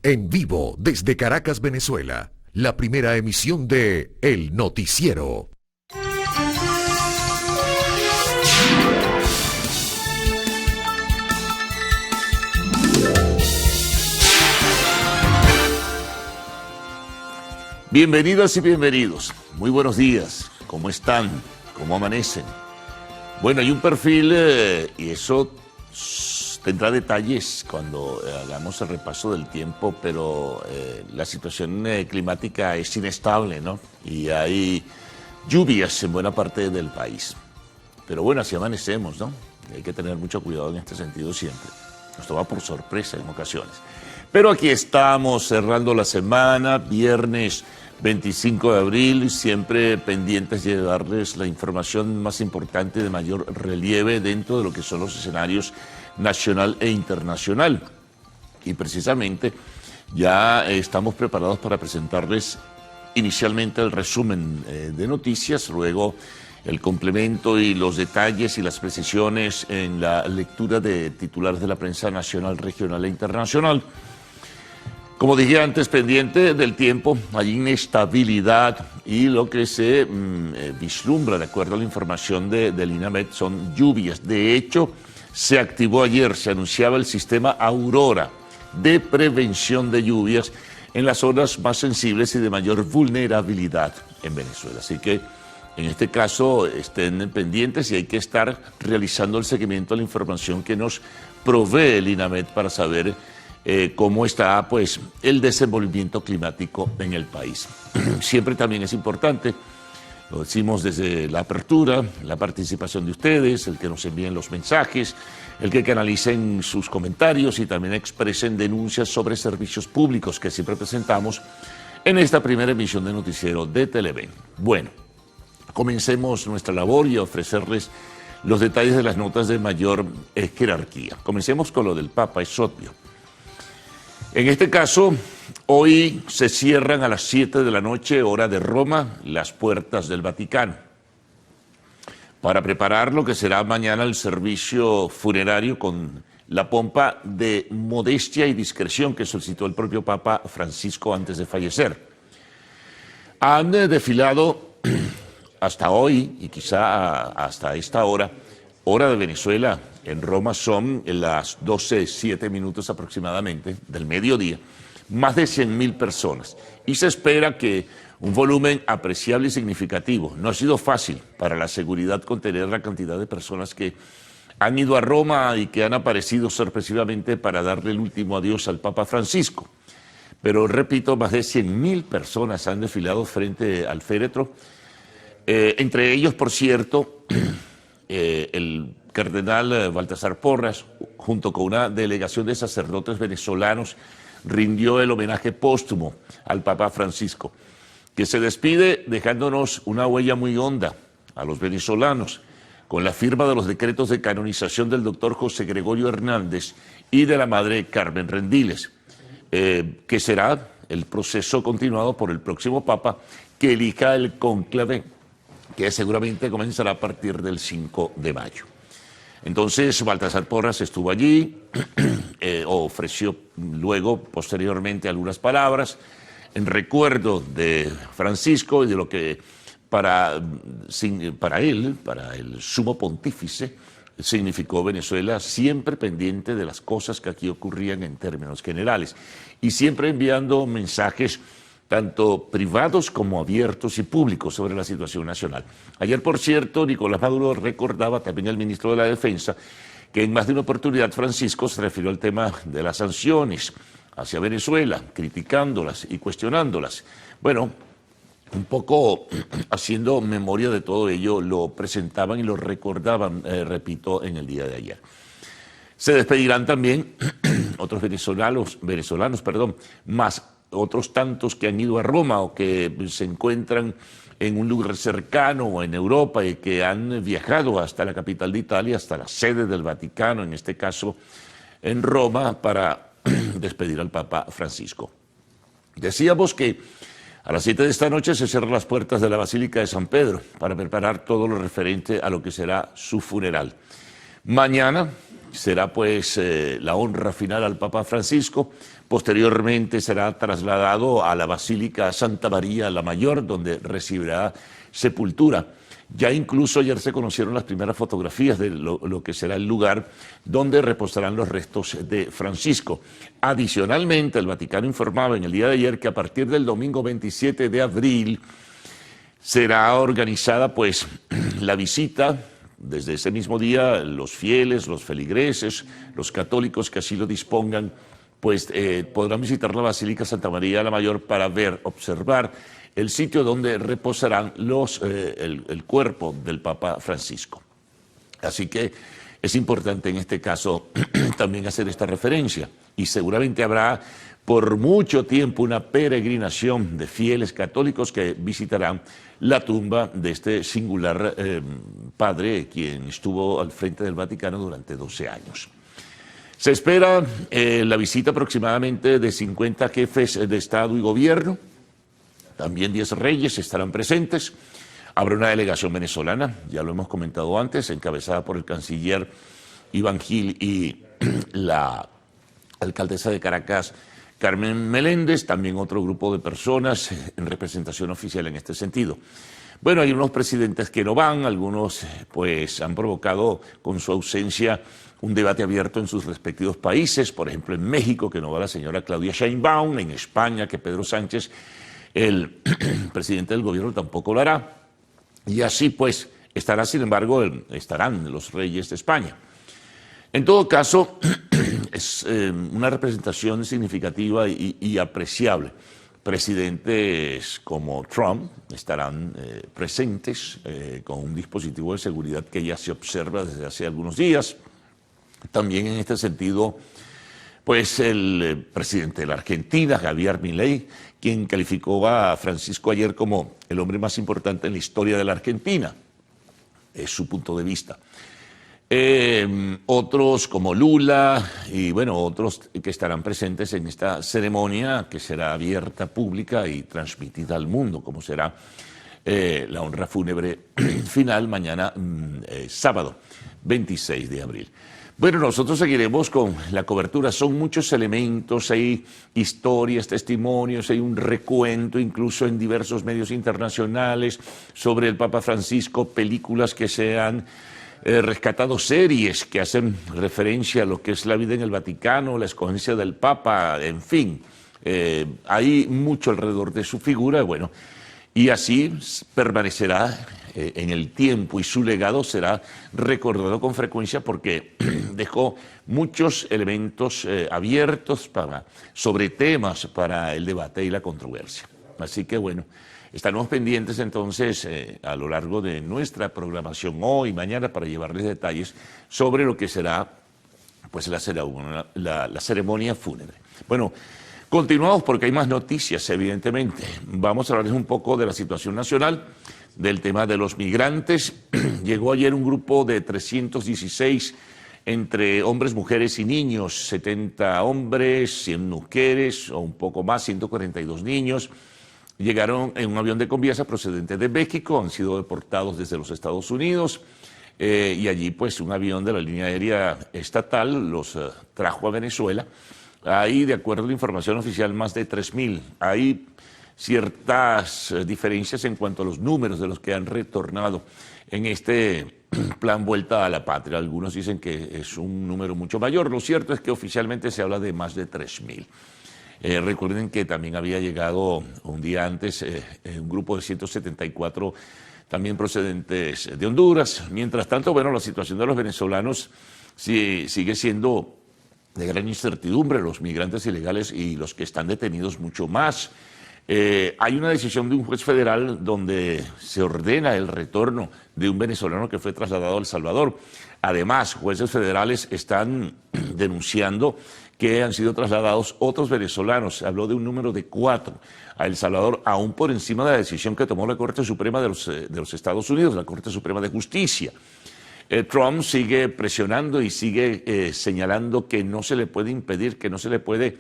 En vivo desde Caracas, Venezuela, la primera emisión de El Noticiero. Bienvenidas y bienvenidos. Muy buenos días. ¿Cómo están? ¿Cómo amanecen? Bueno, hay un perfil y eso tendrá detalles cuando hagamos el repaso del tiempo, pero la situación climática es inestable, ¿no? Y hay lluvias en buena parte del país. Pero bueno, así amanecemos, ¿no? Hay que tener mucho cuidado en este sentido siempre. Nos toma por sorpresa en ocasiones. Pero aquí estamos cerrando la semana, viernes 25 de abril, siempre pendientes de darles la información más importante de mayor relieve dentro de lo que son los escenarios nacional e internacional. Y precisamente ya estamos preparados para presentarles inicialmente el resumen de noticias, luego el complemento y los detalles y las precisiones en la lectura de titulares de la prensa nacional, regional e internacional. Como dije antes, pendiente del tiempo, hay inestabilidad y lo que se vislumbra, de acuerdo a la información del INAMET, son lluvias. De hecho, se activó ayer, se anunciaba el sistema Aurora de prevención de lluvias en las zonas más sensibles y de mayor vulnerabilidad en Venezuela. Así que, en este caso, estén pendientes y hay que estar realizando el seguimiento a la información que nos provee el INAMET para saber cómo está pues, el desenvolvimiento climático en el país. Siempre también es importante, lo decimos desde la apertura, la participación de ustedes, el que nos envíen los mensajes, el que canalicen sus comentarios y también expresen denuncias sobre servicios públicos que siempre presentamos en esta primera emisión de Noticiero de Televen. Bueno, comencemos nuestra labor y a ofrecerles los detalles de las notas de mayor jerarquía. Comencemos con lo del Papa, es obvio. En este caso, hoy se cierran a las 7 de la noche, hora de Roma, las puertas del Vaticano, para preparar lo que será mañana el servicio funerario con la pompa de modestia y discreción que solicitó el propio Papa Francisco antes de fallecer. Han desfilado hasta hoy y quizá hasta esta hora de Venezuela. En Roma son las 12:07 aproximadamente del mediodía, más de 100.000 personas. Y se espera que un volumen apreciable y significativo. No ha sido fácil para la seguridad contener la cantidad de personas que han ido a Roma y que han aparecido sorpresivamente para darle el último adiós al Papa Francisco. Pero repito, más de 100.000 personas han desfilado frente al féretro. Entre ellos, por cierto, el cardenal Baltasar Porras, junto con una delegación de sacerdotes venezolanos, rindió el homenaje póstumo al Papa Francisco, que se despide dejándonos una huella muy honda a los venezolanos, con la firma de los decretos de canonización del doctor José Gregorio Hernández y de la madre Carmen Rendiles, que será el proceso continuado por el próximo Papa que elija el cónclave, que seguramente comenzará a partir del 5 de mayo. Entonces, Baltasar Porras estuvo allí, ofreció luego, posteriormente, algunas palabras en recuerdo de Francisco y de lo que para él, para el sumo pontífice, significó Venezuela, siempre pendiente de las cosas que aquí ocurrían en términos generales y siempre enviando mensajes tanto privados como abiertos y públicos sobre la situación nacional. Ayer, por cierto, Nicolás Maduro recordaba también al ministro de la Defensa que en más de una oportunidad Francisco se refirió al tema de las sanciones hacia Venezuela, criticándolas y cuestionándolas. Bueno, un poco haciendo memoria de todo ello, lo presentaban y lo recordaban, repito, en el día de ayer. Se despedirán también otros venezolanos, más otros tantos que han ido a Roma o que se encuentran en un lugar cercano o en Europa y que han viajado hasta la capital de Italia, hasta la sede del Vaticano, en este caso en Roma, para despedir al Papa Francisco. Decíamos que a las 7 de esta noche se cierran las puertas de la Basílica de San Pedro para preparar todo lo referente a lo que será su funeral. Mañana será pues la honra final al Papa Francisco. Posteriormente será trasladado a la Basílica Santa María la Mayor, donde recibirá sepultura. Ya incluso ayer se conocieron las primeras fotografías de lo que será el lugar donde reposarán los restos de Francisco. Adicionalmente, el Vaticano informaba en el día de ayer que a partir del domingo 27 de abril será organizada pues la visita. Desde ese mismo día, los fieles, los feligreses, los católicos que así lo dispongan, pues podrán visitar la Basílica Santa María la Mayor para ver, observar el sitio donde reposarán el cuerpo del Papa Francisco. Así que es importante en este caso también hacer esta referencia, y seguramente habrá por mucho tiempo una peregrinación de fieles católicos que visitarán la tumba de este singular padre, quien estuvo al frente del Vaticano durante 12 años. Se espera la visita aproximadamente de 50 jefes de Estado y Gobierno. También 10 reyes estarán presentes. Habrá una delegación venezolana, ya lo hemos comentado antes, encabezada por el canciller Iván Gil y la alcaldesa de Caracas, Carmen Meléndez, también otro grupo de personas en representación oficial en este sentido. Bueno, hay unos presidentes que no van, algunos pues han provocado con su ausencia un debate abierto en sus respectivos países, por ejemplo en México, que no va la señora Claudia Sheinbaum, en España, que Pedro Sánchez, el presidente del gobierno, tampoco lo hará, y así pues estará, sin embargo, estarán los reyes de España. En todo caso, es una representación significativa y apreciable. Presidentes como Trump estarán presentes con un dispositivo de seguridad que ya se observa desde hace algunos días. También en este sentido, pues el presidente de la Argentina, Javier Milei, quien calificó a Francisco ayer como el hombre más importante en la historia de la Argentina. Es su punto de vista. Otros como Lula y bueno, otros que estarán presentes en esta ceremonia que será abierta, pública y transmitida al mundo, como será la honra fúnebre final mañana sábado 26 de abril. Bueno, nosotros seguiremos con la cobertura. Son muchos elementos, hay historias, testimonios, hay un recuento incluso en diversos medios internacionales sobre el Papa Francisco, películas que se han rescatado, series que hacen referencia a lo que es la vida en el Vaticano, la escogencia del Papa, en fin. Hay mucho alrededor de su figura, bueno, y así permanecerá en el tiempo y su legado será recordado con frecuencia porque dejó muchos elementos abiertos sobre temas para el debate y la controversia. Así que bueno, estaremos pendientes entonces a lo largo de nuestra programación hoy y mañana para llevarles detalles sobre lo que será pues la ceremonia fúnebre. Bueno, continuamos porque hay más noticias, evidentemente. Vamos a hablarles un poco de la situación nacional, del tema de los migrantes. Llegó ayer un grupo de 316 entre hombres, mujeres y niños, 70 hombres, 100 mujeres o un poco más, 142 niños. Llegaron en un avión de Conviasa procedente de México, han sido deportados desde los Estados Unidos y allí pues un avión de la línea aérea estatal los trajo a Venezuela. Ahí, de acuerdo a la información oficial, más de 3.000. Hay ciertas diferencias en cuanto a los números de los que han retornado en este plan Vuelta a la Patria. Algunos dicen que es un número mucho mayor. Lo cierto es que oficialmente se habla de más de 3.000. Recuerden que también había llegado un día antes un grupo de 174 también procedentes de Honduras. Mientras tanto, bueno, la situación de los venezolanos sigue siendo de gran incertidumbre, los migrantes ilegales y los que están detenidos mucho más. Hay una decisión de un juez federal donde se ordena el retorno de un venezolano que fue trasladado a El Salvador. Además, jueces federales están denunciando que han sido trasladados otros venezolanos. Se habló de un número de 4 a El Salvador, aún por encima de la decisión que tomó la Corte Suprema de los Estados Unidos, la Corte Suprema de Justicia. Trump sigue presionando y sigue señalando que no se le puede impedir, que no se le puede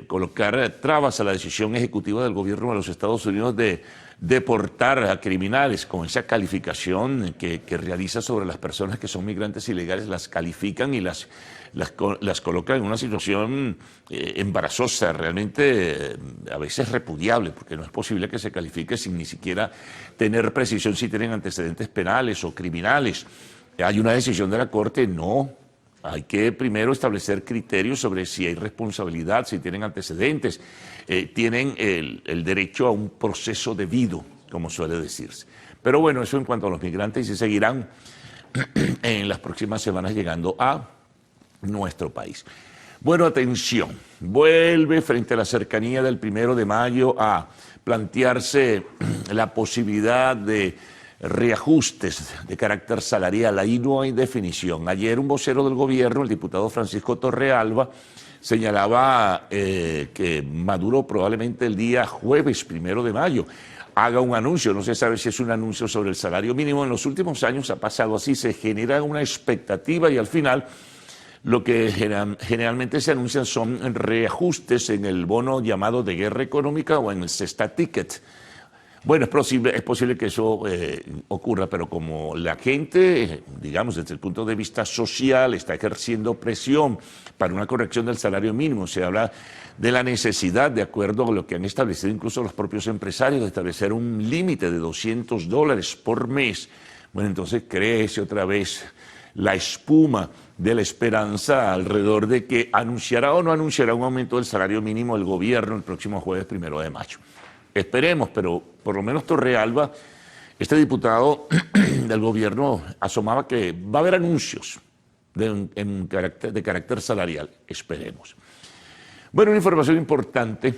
colocar trabas a la decisión ejecutiva del gobierno de los Estados Unidos de deportar a criminales con esa calificación que realiza sobre las personas que son migrantes ilegales, las califican y las colocan en una situación embarazosa, realmente a veces repudiable, porque no es posible que se califique sin ni siquiera tener precisión si tienen antecedentes penales o criminales. Hay una decisión de la Corte, no. Hay que primero establecer criterios sobre si hay responsabilidad, si tienen antecedentes, tienen el derecho a un proceso debido, como suele decirse. Pero bueno, eso en cuanto a los migrantes, y se seguirán en las próximas semanas llegando a nuestro país. Bueno, atención, vuelve frente a la cercanía del 1 de mayo a plantearse la posibilidad de reajustes de carácter salarial. Ahí no hay definición. Ayer un vocero del gobierno, el diputado Francisco Torrealba, señalaba que Maduro probablemente el día jueves 1 de mayo haga un anuncio. No se sabe si es un anuncio sobre el salario mínimo. En los últimos años ha pasado así, se genera una expectativa y al final lo que generalmente se anuncian son reajustes en el bono llamado de guerra económica o en el cesta ticket. Bueno, es posible que eso ocurra, pero como la gente, digamos, desde el punto de vista social, está ejerciendo presión para una corrección del salario mínimo, se habla de la necesidad, de acuerdo a lo que han establecido incluso los propios empresarios, de establecer un límite de $200 por mes. Bueno, entonces crece otra vez la espuma de la esperanza alrededor de que anunciará o no anunciará un aumento del salario mínimo el gobierno el próximo jueves 1 de mayo. Esperemos, pero por lo menos Torrealba, este diputado del gobierno, asomaba que va a haber anuncios de carácter salarial. Esperemos. Bueno, una información importante.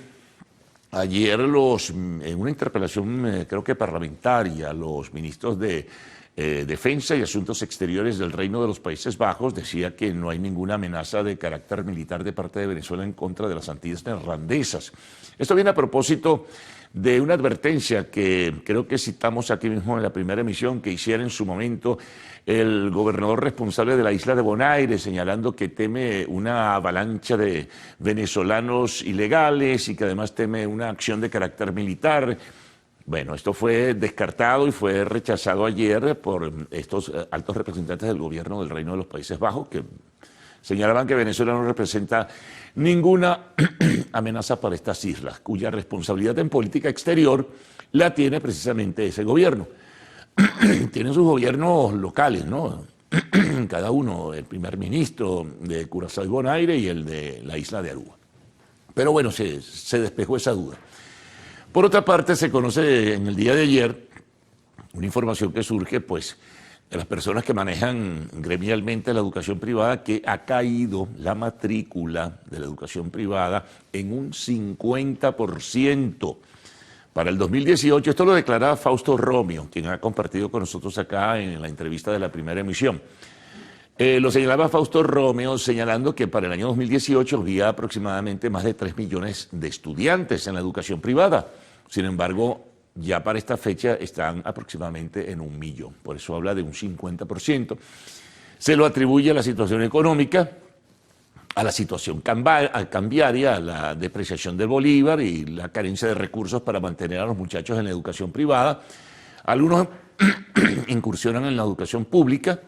Ayer en una interpelación, creo que parlamentaria, los ministros de Defensa y Asuntos Exteriores del Reino de los Países Bajos decía que no hay ninguna amenaza de carácter militar de parte de Venezuela en contra de las Antillas Neerlandesas. Esto viene a propósito de una advertencia que creo que citamos aquí mismo en la primera emisión que hiciera en su momento el gobernador responsable de la isla de Bonaire, señalando que teme una avalancha de venezolanos ilegales y que además teme una acción de carácter militar. Bueno, esto fue descartado y fue rechazado ayer por estos altos representantes del gobierno del Reino de los Países Bajos, que señalaban que Venezuela no representa ninguna amenaza para estas islas, cuya responsabilidad en política exterior la tiene precisamente ese gobierno. Tienen sus gobiernos locales, ¿no? Cada uno, el primer ministro de Curazao y Bonaire y el de la isla de Aruba. Pero bueno, se despejó esa duda. Por otra parte, se conoce en el día de ayer una información que surge, pues, de las personas que manejan gremialmente la educación privada, que ha caído la matrícula de la educación privada en un 50% para el 2018. Esto lo declaraba Fausto Romeo, quien ha compartido con nosotros acá en la entrevista de la primera emisión. Lo señalaba Fausto Romeo, señalando que para el año 2018 había aproximadamente más de 3 millones de estudiantes en la educación privada. Sin embargo, ya para esta fecha están aproximadamente en 1 millón. Por eso habla de un 50%. Se lo atribuye a la situación económica, a la situación cambiaria, a la depreciación del bolívar y la carencia de recursos para mantener a los muchachos en la educación privada. Algunos incursionan en la educación pública,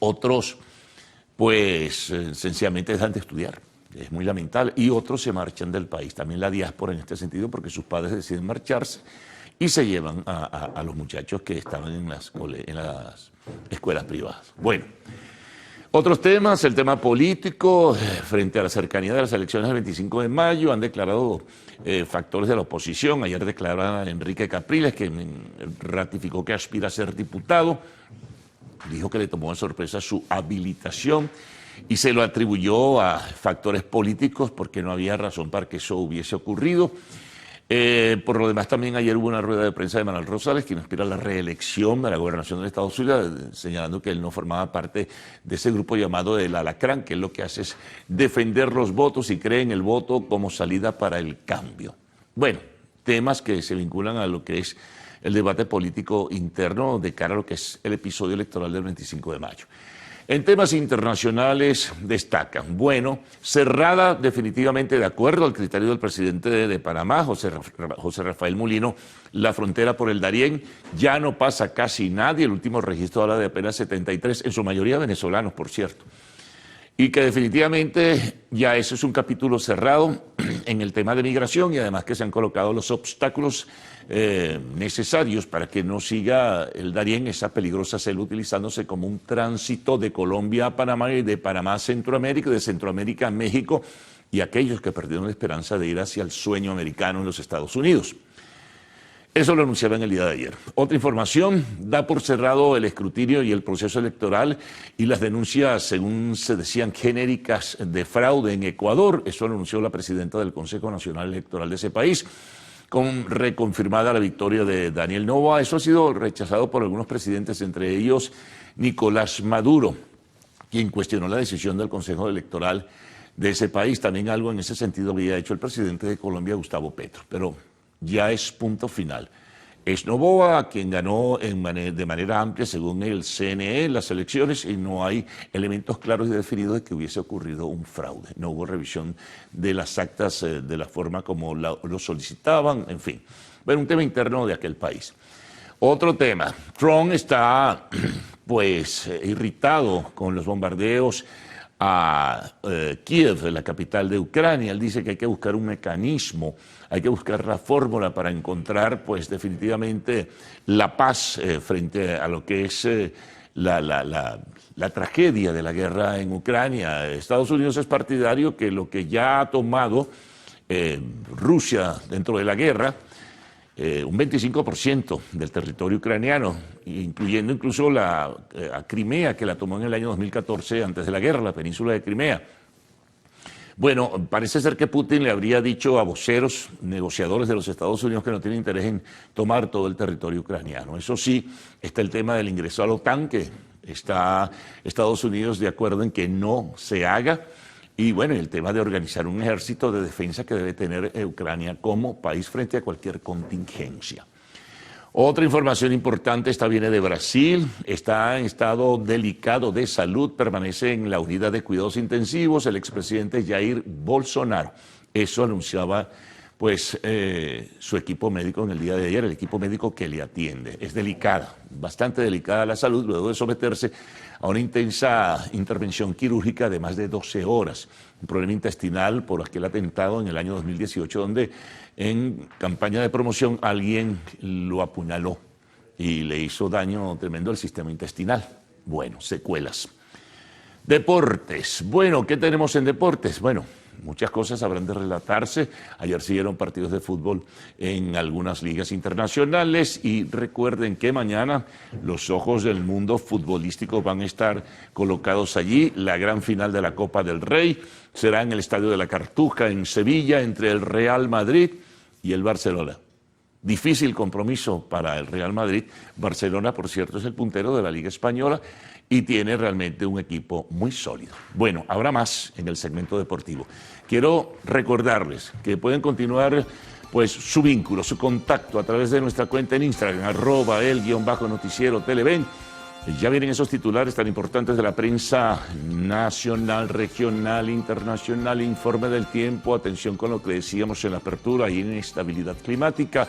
otros pues sencillamente dejan de estudiar. Es muy lamentable. Y otros se marchan del país. También la diáspora en este sentido, porque sus padres deciden marcharse y se llevan a los muchachos que estaban en las escuelas privadas. Bueno, otros temas, el tema político, frente a la cercanía de las elecciones del 25 de mayo, han declarado factores de la oposición. Ayer declaraba Enrique Capriles, que ratificó que aspira a ser diputado. Dijo que le tomó de sorpresa su habilitación y se lo atribuyó a factores políticos porque no había razón para que eso hubiese ocurrido. Por lo demás, también ayer hubo una rueda de prensa de Manuel Rosales, quien aspira a la reelección de la gobernación del Estado Zulia, señalando que él no formaba parte de ese grupo llamado del Alacrán, que lo que hace es defender los votos y cree en el voto como salida para el cambio. Bueno, temas que se vinculan a lo que es el debate político interno de cara a lo que es el episodio electoral del 25 de mayo. En temas internacionales destacan, bueno, cerrada definitivamente de acuerdo al criterio del presidente de Panamá, José Rafael Mulino, la frontera por el Darién, ya no pasa casi nadie, el último registro habla de apenas 73, en su mayoría venezolanos, por cierto. Y que definitivamente ya eso es un capítulo cerrado en el tema de migración y además que se han colocado los obstáculos necesarios para que no siga el Darién, esa peligrosa selva, utilizándose como un tránsito de Colombia a Panamá y de Panamá a Centroamérica, de Centroamérica a México y aquellos que perdieron la esperanza de ir hacia el sueño americano en los Estados Unidos. Eso lo anunciaba en el día de ayer. Otra información, da por cerrado el escrutinio y el proceso electoral y las denuncias, según se decían, genéricas de fraude en Ecuador. Eso lo anunció la presidenta del Consejo Nacional Electoral de ese país, con reconfirmada la victoria de Daniel Noboa. Eso ha sido rechazado por algunos presidentes, entre ellos Nicolás Maduro, quien cuestionó la decisión del Consejo Electoral de ese país. También algo en ese sentido había hecho el presidente de Colombia, Gustavo Petro, pero ya es punto final. Es Noboa quien ganó de manera amplia, según el CNE, las elecciones, y no hay elementos claros y definidos de que hubiese ocurrido un fraude. No hubo revisión de las actas de la forma como lo solicitaban, en fin. Bueno, un tema interno de aquel país. Otro tema, Trump está pues irritado con los bombardeos a Kiev, la capital de Ucrania. Él dice que hay que buscar un mecanismo, hay que buscar la fórmula para encontrar pues definitivamente la paz frente a lo que es la tragedia de la guerra en Ucrania. Estados Unidos es partidario que lo que ya ha tomado Rusia dentro de la guerra, un 25% del territorio ucraniano, incluyendo incluso a Crimea, que la tomó en el año 2014, antes de la guerra, la península de Crimea. Bueno, parece ser que Putin le habría dicho a voceros, negociadores de los Estados Unidos, que no tienen interés en tomar todo el territorio ucraniano. Eso sí, está el tema del ingreso a la OTAN, que está Estados Unidos de acuerdo en que no se haga. Y bueno, el tema de organizar un ejército de defensa que debe tener Ucrania como país frente a cualquier contingencia. Otra información importante, esta viene de Brasil, está en estado delicado de salud, permanece en la unidad de cuidados intensivos el expresidente Jair Bolsonaro. Eso anunciaba pues su equipo médico en el día de ayer, el equipo médico que le atiende. Es delicada, bastante delicada la salud, luego de someterse a una intensa intervención quirúrgica de más de 12 horas. Un problema intestinal por aquel atentado en el año 2018, donde en campaña de promoción alguien lo apuñaló y le hizo daño tremendo al sistema intestinal. Bueno, secuelas. Deportes. Bueno, ¿qué tenemos en deportes? Bueno, muchas cosas habrán de relatarse. Ayer siguieron partidos de fútbol en algunas ligas internacionales y recuerden que mañana los ojos del mundo futbolístico van a estar colocados allí. La gran final de la Copa del Rey será en el Estadio de la Cartuja en Sevilla entre el Real Madrid y el Barcelona. Difícil compromiso para el Real Madrid. Barcelona, por cierto, es el puntero de la Liga Española y tiene realmente un equipo muy sólido. Bueno, habrá más en el segmento deportivo. Quiero recordarles que pueden continuar pues su vínculo, su contacto a través de nuestra cuenta en Instagram, @el_noticiero Televen. Ya vienen esos titulares tan importantes de la prensa nacional, regional, internacional, informe del tiempo, atención con lo que decíamos en la apertura, inestabilidad climática.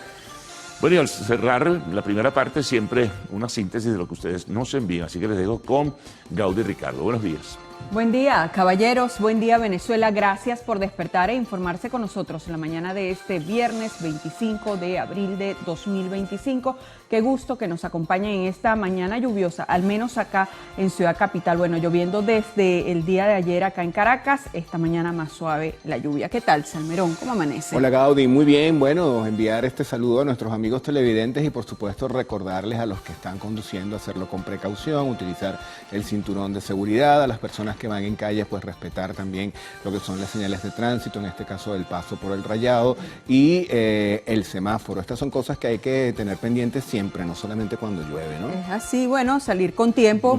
Bueno, y al cerrar la primera parte, siempre una síntesis de lo que ustedes nos envían, así que les dejo con Gaudí Ricardo. Buenos días. Buen día, caballeros. Buen día, Venezuela. Gracias por despertar e informarse con nosotros en la mañana de este viernes 25 de abril de 2025. Qué gusto que nos acompañen en esta mañana lluviosa, al menos acá en Ciudad Capital. Bueno, lloviendo desde el día de ayer acá en Caracas, esta mañana más suave la lluvia. ¿Qué tal, Salmerón? ¿Cómo amanece? Hola, Gaudí. Muy bien. Bueno, enviar este saludo a nuestros amigos televidentes y, por supuesto, recordarles a los que están conduciendo hacerlo con precaución, utilizar el cinturón de seguridad, a las personas que van en calle, pues respetar también lo que son las señales de tránsito, en este caso el paso por el rayado y el semáforo. Estas son cosas que hay que tener pendientes siempre, no solamente cuando llueve, ¿no? Es así, bueno, salir con tiempo,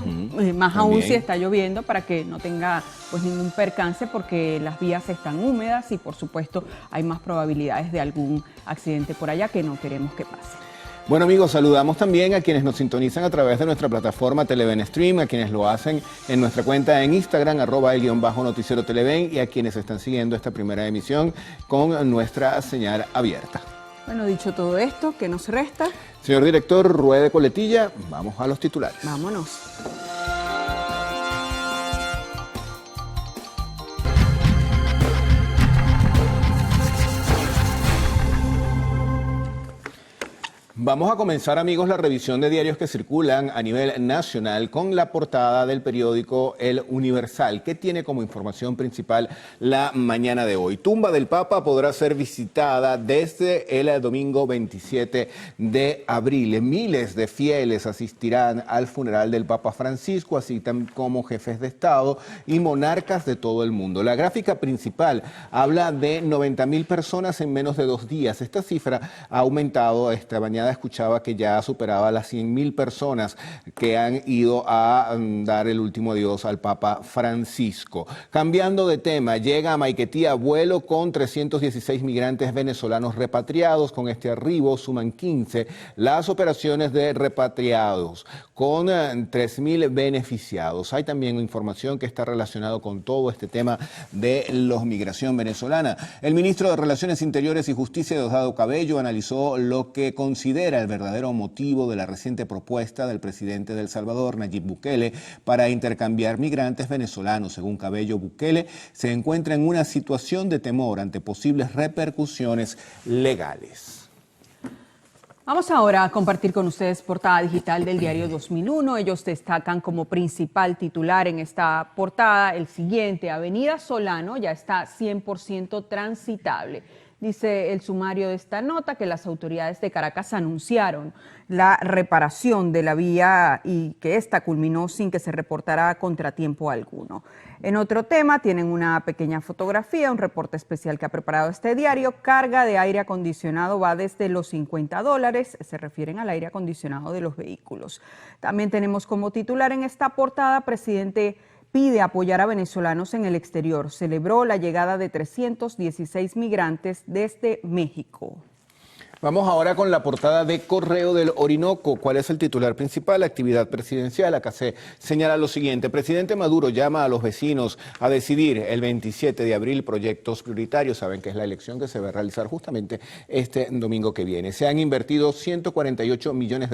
más aún si está lloviendo, para que no tenga pues ningún percance, porque las vías están húmedas y por supuesto hay más probabilidades de algún accidente por allá que no queremos que pase. Bueno amigos, saludamos también a quienes nos sintonizan a través de nuestra plataforma Televen Stream, a quienes lo hacen en nuestra cuenta en Instagram, @el_noticiero Televen, y a quienes están siguiendo esta primera emisión con nuestra señal abierta. Bueno, dicho todo esto, ¿qué nos resta? Señor director, ruede coletilla, vamos a los titulares. Vámonos. Vamos a comenzar, amigos, la revisión de diarios que circulan a nivel nacional con la portada del periódico El Universal, que tiene como información principal la mañana de hoy. Tumba del Papa podrá ser visitada desde el domingo 27 de abril. Miles de fieles asistirán al funeral del Papa Francisco, así como jefes de Estado y monarcas de todo el mundo. La gráfica principal habla de 90.000 personas en menos de 2 días. Esta cifra ha aumentado esta mañana. Escuchaba que ya superaba las 100.000 personas que han ido a dar el último adiós al Papa Francisco. Cambiando de tema, llega a Maiquetía vuelo con 316 migrantes venezolanos repatriados. Con este arribo suman 15 las operaciones de repatriados, con 3.000 beneficiados. Hay también información que está relacionada con todo este tema de la migración venezolana. El ministro de Relaciones Interiores y Justicia, Diosdado Cabello, analizó lo que considera el verdadero motivo de la reciente propuesta del presidente de El Salvador, Nayib Bukele, para intercambiar migrantes venezolanos. Según Cabello, Bukele se encuentra en una situación de temor ante posibles repercusiones legales. Vamos ahora a compartir con ustedes portada digital del diario 2001. Ellos destacan como principal titular en esta portada el siguiente: Avenida Solano ya está 100% transitable. Dice el sumario de esta nota que las autoridades de Caracas anunciaron la reparación de la vía y que esta culminó sin que se reportara contratiempo alguno. En otro tema tienen una pequeña fotografía, un reporte especial que ha preparado este diario. Carga de aire acondicionado va desde los $50, se refieren al aire acondicionado de los vehículos. También tenemos como titular en esta portada: presidente pide apoyar a venezolanos en el exterior. Celebró la llegada de 316 migrantes desde México. Vamos ahora con la portada de Correo del Orinoco. ¿Cuál es el titular principal? La actividad presidencial. Acá se señala lo siguiente: presidente Maduro llama a los vecinos a decidir el 27 de abril proyectos prioritarios. Saben que es la elección que se va a realizar justamente este domingo que viene. Se han invertido $148 millones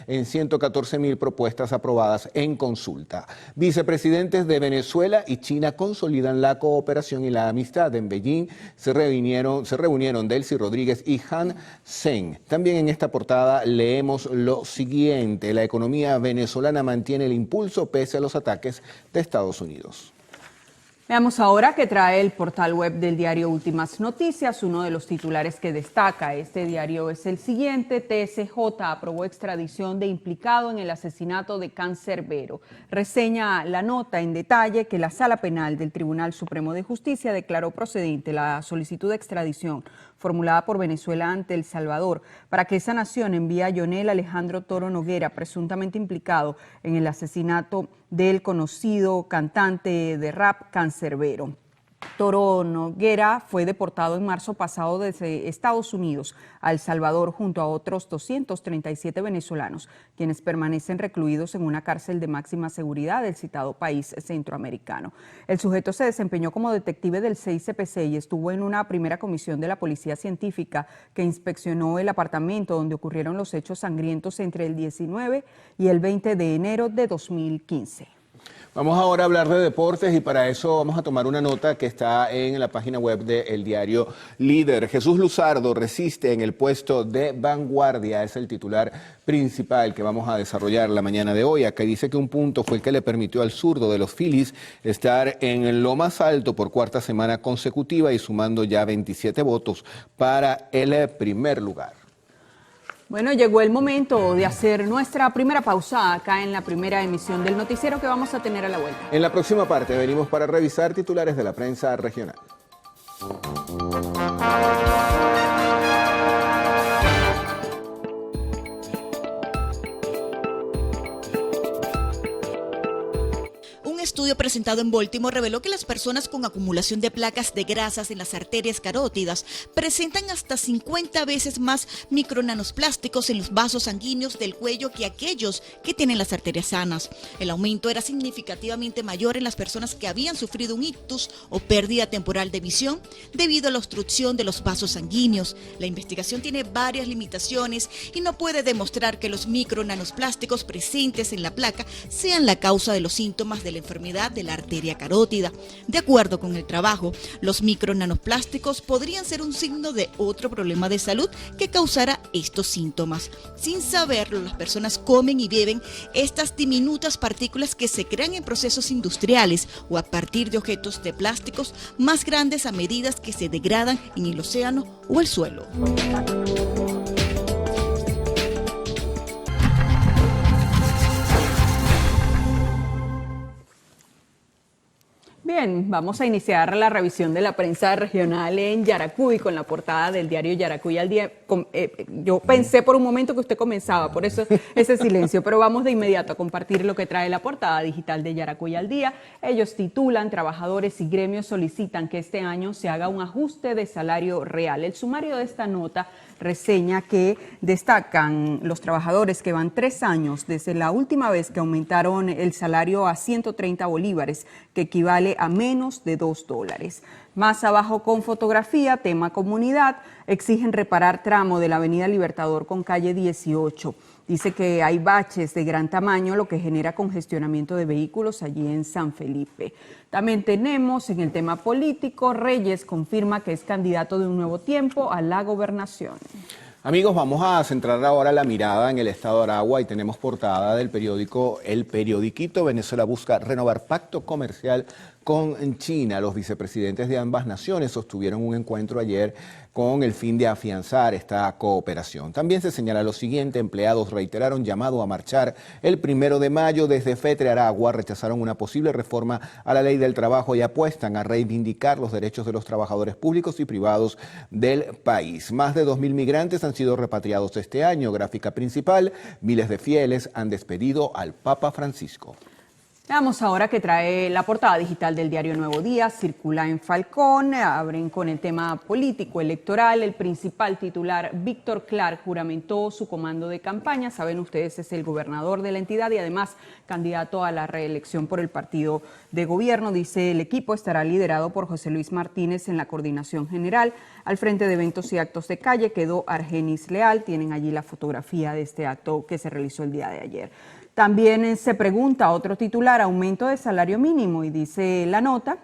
en 114.000 propuestas aprobadas en consulta. Vicepresidentes de Venezuela y China consolidan la cooperación y la amistad. En Beijing se reunieron Delcy Rodríguez y Han Sen. También en esta portada leemos lo siguiente: la economía venezolana mantiene el impulso pese a los ataques de Estados Unidos. Veamos ahora qué trae el portal web del diario Últimas Noticias. Uno de los titulares que destaca este diario es el siguiente: TSJ aprobó extradición de implicado en el asesinato de Cancerbero. Reseña la nota en detalle que la Sala Penal del Tribunal Supremo de Justicia declaró procedente la solicitud de extradición formulada por Venezuela ante El Salvador para que esa nación envíe a Yonel Alejandro Toro Noguera, presuntamente implicado en el asesinato del conocido cantante de rap Cancerbero. Toro Noguera fue deportado en marzo pasado desde Estados Unidos a El Salvador junto a otros 237 venezolanos, quienes permanecen recluidos en una cárcel de máxima seguridad del citado país centroamericano. El sujeto se desempeñó como detective del 6CPC y estuvo en una primera comisión de la Policía Científica que inspeccionó el apartamento donde ocurrieron los hechos sangrientos entre el 19 y el 20 de enero de 2015. Vamos ahora a hablar de deportes y para eso vamos a tomar una nota que está en la página web del diario Líder. Jesús Luzardo resiste en el puesto de vanguardia, es el titular principal que vamos a desarrollar la mañana de hoy. Acá dice que un punto fue el que le permitió al zurdo de los Phillies estar en lo más alto por cuarta semana consecutiva y sumando ya 27 votos para el primer lugar. Bueno, llegó el momento de hacer nuestra primera pausa acá en la primera emisión del noticiero que vamos a tener a la vuelta. En la próxima parte venimos para revisar titulares de la prensa regional. Un estudio presentado en Baltimore reveló que las personas con acumulación de placas de grasas en las arterias carótidas presentan hasta 50 veces más micronanoplásticos en los vasos sanguíneos del cuello que aquellos que tienen las arterias sanas. El aumento era significativamente mayor en las personas que habían sufrido un ictus o pérdida temporal de visión debido a la obstrucción de los vasos sanguíneos. La investigación tiene varias limitaciones y no puede demostrar que los micronanoplásticos presentes en la placa sean la causa de los síntomas de la enfermedad de la arteria carótida. De acuerdo con el trabajo, los micronanoplásticos podrían ser un signo de otro problema de salud que causara estos síntomas. Sin saberlo, las personas comen y beben estas diminutas partículas que se crean en procesos industriales o a partir de objetos de plásticos más grandes a medida que se degradan en el océano o el suelo. Bien, vamos a iniciar la revisión de la prensa regional en Yaracuy con la portada del diario Yaracuy al día. Yo pensé por un momento que usted comenzaba, por eso ese silencio, pero vamos de inmediato a compartir lo que trae la portada digital de Yaracuy al día. Ellos titulan: trabajadores y gremios solicitan que este año se haga un ajuste de salario real. El sumario de esta nota reseña que destacan los trabajadores que van 3 años desde la última vez que aumentaron el salario a 130 bolívares, que equivale a menos de $2. Más abajo, con fotografía, tema comunidad, exigen reparar tramo de la avenida Libertador con calle 18. Dice que hay baches de gran tamaño, lo que genera congestionamiento de vehículos allí en San Felipe. También tenemos en el tema político, Reyes confirma que es candidato de Un Nuevo Tiempo a la gobernación. Amigos, vamos a centrar ahora la mirada en el estado de Aragua y tenemos portada del periódico El Periodiquito. Venezuela busca renovar pacto comercial con China. Los vicepresidentes de ambas naciones sostuvieron un encuentro ayer con el fin de afianzar esta cooperación. También se señala lo siguiente: empleados reiteraron llamado a marchar el 1 de mayo. Desde FETRE Aragua rechazaron una posible reforma a la ley del trabajo y apuestan a reivindicar los derechos de los trabajadores públicos y privados del país. Más de 2.000 migrantes han sido repatriados este año. Gráfica principal: miles de fieles han despedido al Papa Francisco. Veamos ahora qué trae la portada digital del diario Nuevo Día. Circula en Falcón, abren con el tema político electoral. El principal titular, Víctor Clark, juramentó su comando de campaña. Saben ustedes, es el gobernador de la entidad y además candidato a la reelección por el partido de gobierno. Dice, el equipo estará liderado por José Luis Martínez en la coordinación general. Al frente de eventos y actos de calle quedó Argenis Leal. Tienen allí la fotografía de este acto que se realizó el día de ayer. También se pregunta otro titular, aumento de salario mínimo, y dice la nota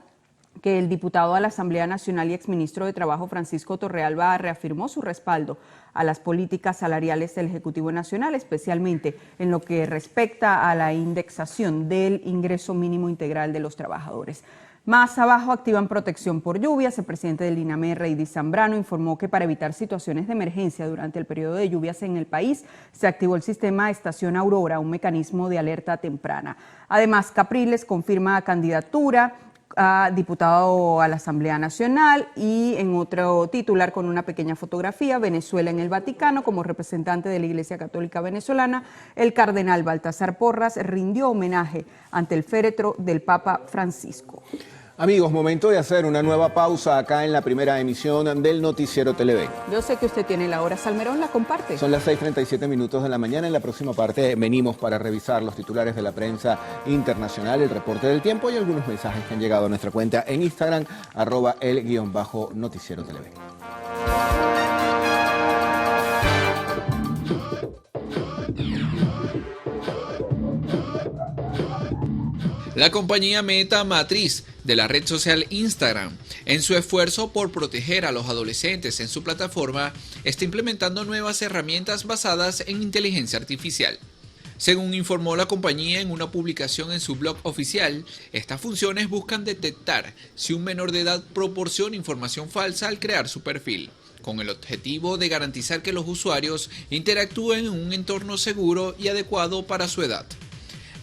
que el diputado a la Asamblea Nacional y exministro de Trabajo Francisco Torrealba reafirmó su respaldo a las políticas salariales del Ejecutivo Nacional, especialmente en lo que respecta a la indexación del ingreso mínimo integral de los trabajadores. Más abajo, activan protección por lluvias. El presidente del INAME, Reidy Zambrano, informó que para evitar situaciones de emergencia durante el periodo de lluvias en el país, se activó el sistema Estación Aurora, un mecanismo de alerta temprana. Además, Capriles confirma candidatura a diputado a la Asamblea Nacional, y en otro titular con una pequeña fotografía, Venezuela en el Vaticano. Como representante de la Iglesia Católica Venezolana, el cardenal Baltasar Porras rindió homenaje ante el féretro del Papa Francisco. Amigos, momento de hacer una nueva pausa acá en la primera emisión del Noticiero Televen. Yo sé que usted tiene la hora Salmerón, la comparte. Son las 6:37 minutos de la mañana. En la próxima parte venimos para revisar los titulares de la prensa internacional, el reporte del tiempo y algunos mensajes que han llegado a nuestra cuenta en Instagram, @el_noticiero Televen. La compañía Meta, matriz de la red social Instagram, en su esfuerzo por proteger a los adolescentes en su plataforma, está implementando nuevas herramientas basadas en inteligencia artificial. Según informó la compañía en una publicación en su blog oficial, estas funciones buscan detectar si un menor de edad proporciona información falsa al crear su perfil, con el objetivo de garantizar que los usuarios interactúen en un entorno seguro y adecuado para su edad.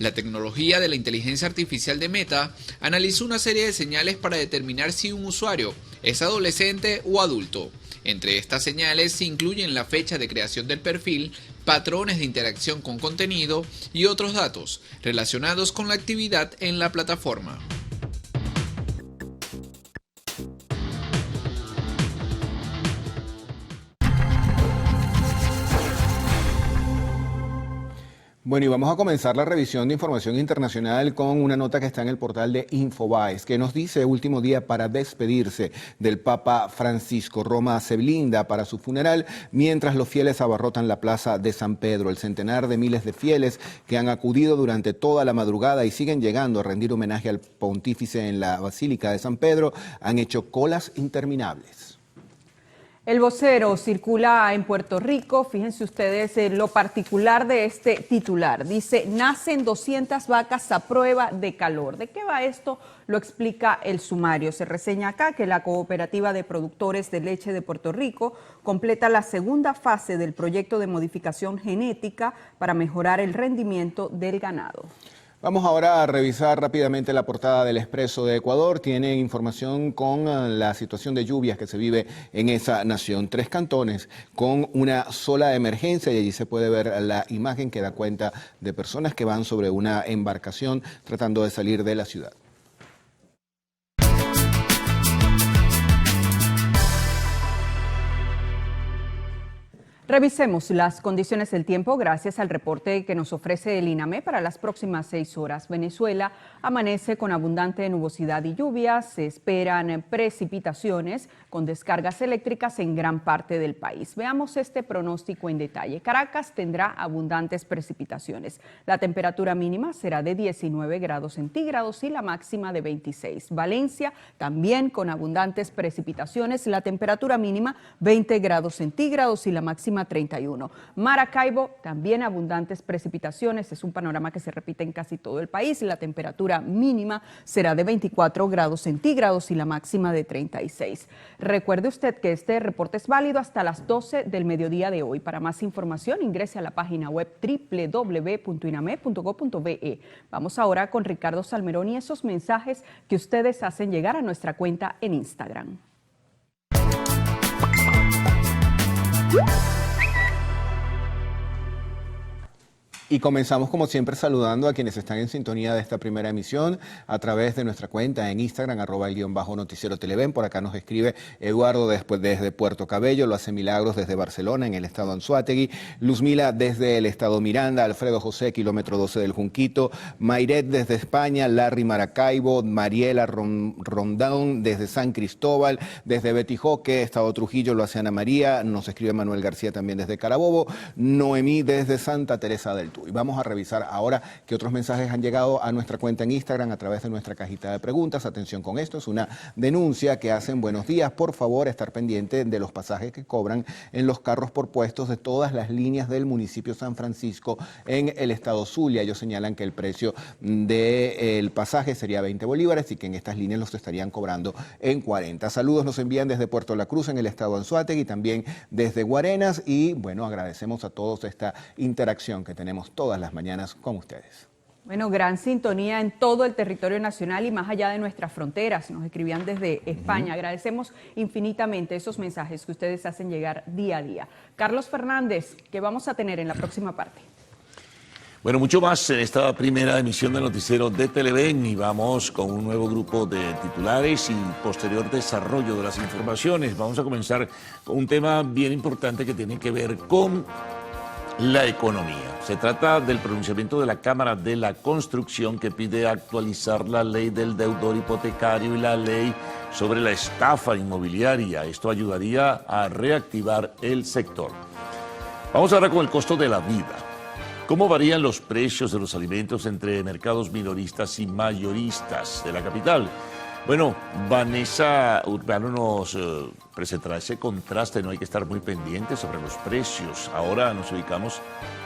La tecnología de la inteligencia artificial de Meta analiza una serie de señales para determinar si un usuario es adolescente o adulto. Entre estas señales se incluyen la fecha de creación del perfil, patrones de interacción con contenido y otros datos relacionados con la actividad en la plataforma. Bueno, y vamos a comenzar la revisión de información internacional con una nota que está en el portal de Infobaes, que nos dice: último día para despedirse del Papa Francisco. Roma se blinda para su funeral, mientras los fieles abarrotan la plaza de San Pedro. El centenar de miles de fieles que han acudido durante toda la madrugada y siguen llegando a rendir homenaje al pontífice en la Basílica de San Pedro han hecho colas interminables. El vocero circula en Puerto Rico. Fíjense ustedes lo particular de este titular. Dice: nacen 200 vacas a prueba de calor. ¿De qué va esto? Lo explica el sumario. Se reseña acá que la Cooperativa de Productores de Leche de Puerto Rico completa la segunda fase del proyecto de modificación genética para mejorar el rendimiento del ganado. Vamos ahora a revisar rápidamente la portada del Expreso de Ecuador. Tiene información con la situación de lluvias que se vive en esa nación. 3 cantones con una sola emergencia, y allí se puede ver la imagen que da cuenta de personas que van sobre una embarcación tratando de salir de la ciudad. Revisemos las condiciones del tiempo gracias al reporte que nos ofrece el INAME para las próximas 6 horas. Venezuela amanece con abundante nubosidad y lluvias. Se esperan precipitaciones con descargas eléctricas en gran parte del país. Veamos este pronóstico en detalle. Caracas tendrá abundantes precipitaciones. La temperatura mínima será de 19 grados centígrados y la máxima de 26. Valencia también con abundantes precipitaciones. La temperatura mínima 20 grados centígrados y la máxima 31. Maracaibo, también abundantes precipitaciones. Es un panorama que se repite en casi todo el país. La temperatura mínima será de 24 grados centígrados y la máxima de 36. Recuerde usted que este reporte es válido hasta las 12 del mediodía de hoy. Para más información, ingrese a la página web www.iname.gov.be. Vamos ahora con Ricardo Salmerón y esos mensajes que ustedes hacen llegar a nuestra cuenta en Instagram. Y comenzamos como siempre saludando a quienes están en sintonía de esta primera emisión a través de nuestra cuenta en Instagram, @el_noticiero Televen. Por acá nos escribe Eduardo desde Puerto Cabello, lo hace Milagros desde Barcelona, en el estado Anzoátegui, Luzmila desde el estado Miranda, Alfredo José, kilómetro 12 del Junquito, Mayret desde España, Larry Maracaibo, Mariela Rondón desde San Cristóbal, desde Betijoque, estado Trujillo, lo hace Ana María, nos escribe Manuel García también desde Carabobo, Noemí desde Santa Teresa del Y vamos a revisar ahora qué otros mensajes han llegado a nuestra cuenta en Instagram a través de nuestra cajita de preguntas. Atención con esto, es una denuncia que hacen: buenos días, por favor estar pendiente de los pasajes que cobran en los carros por puestos de todas las líneas del municipio San Francisco en el estado Zulia. Ellos señalan que el precio del pasaje sería 20 bolívares y que en estas líneas los estarían cobrando en 40. Saludos nos envían desde Puerto La Cruz en el estado Anzoátegui, también desde Guarenas, y bueno, agradecemos a todos esta interacción que tenemos todas las mañanas con ustedes. Bueno, gran sintonía en todo el territorio nacional y más allá de nuestras fronteras. Nos escribían desde España. Agradecemos infinitamente esos mensajes que ustedes hacen llegar día a día. Carlos Fernández, ¿qué vamos a tener en la próxima parte? Bueno, mucho más en esta primera emisión del noticiero de Televen, y vamos con un nuevo grupo de titulares y posterior desarrollo de las informaciones. Vamos a comenzar con un tema bien importante que tiene que ver con la economía. Se trata del pronunciamiento de la Cámara de la Construcción, que pide actualizar la ley del deudor hipotecario y la ley sobre la estafa inmobiliaria. Esto ayudaría a reactivar el sector. Vamos ahora con el costo de la vida. ¿Cómo varían los precios de los alimentos entre mercados minoristas y mayoristas de la capital? Bueno, Vanessa Urbano nos presentará ese contraste. No hay que estar muy pendientes sobre los precios. Ahora nos ubicamos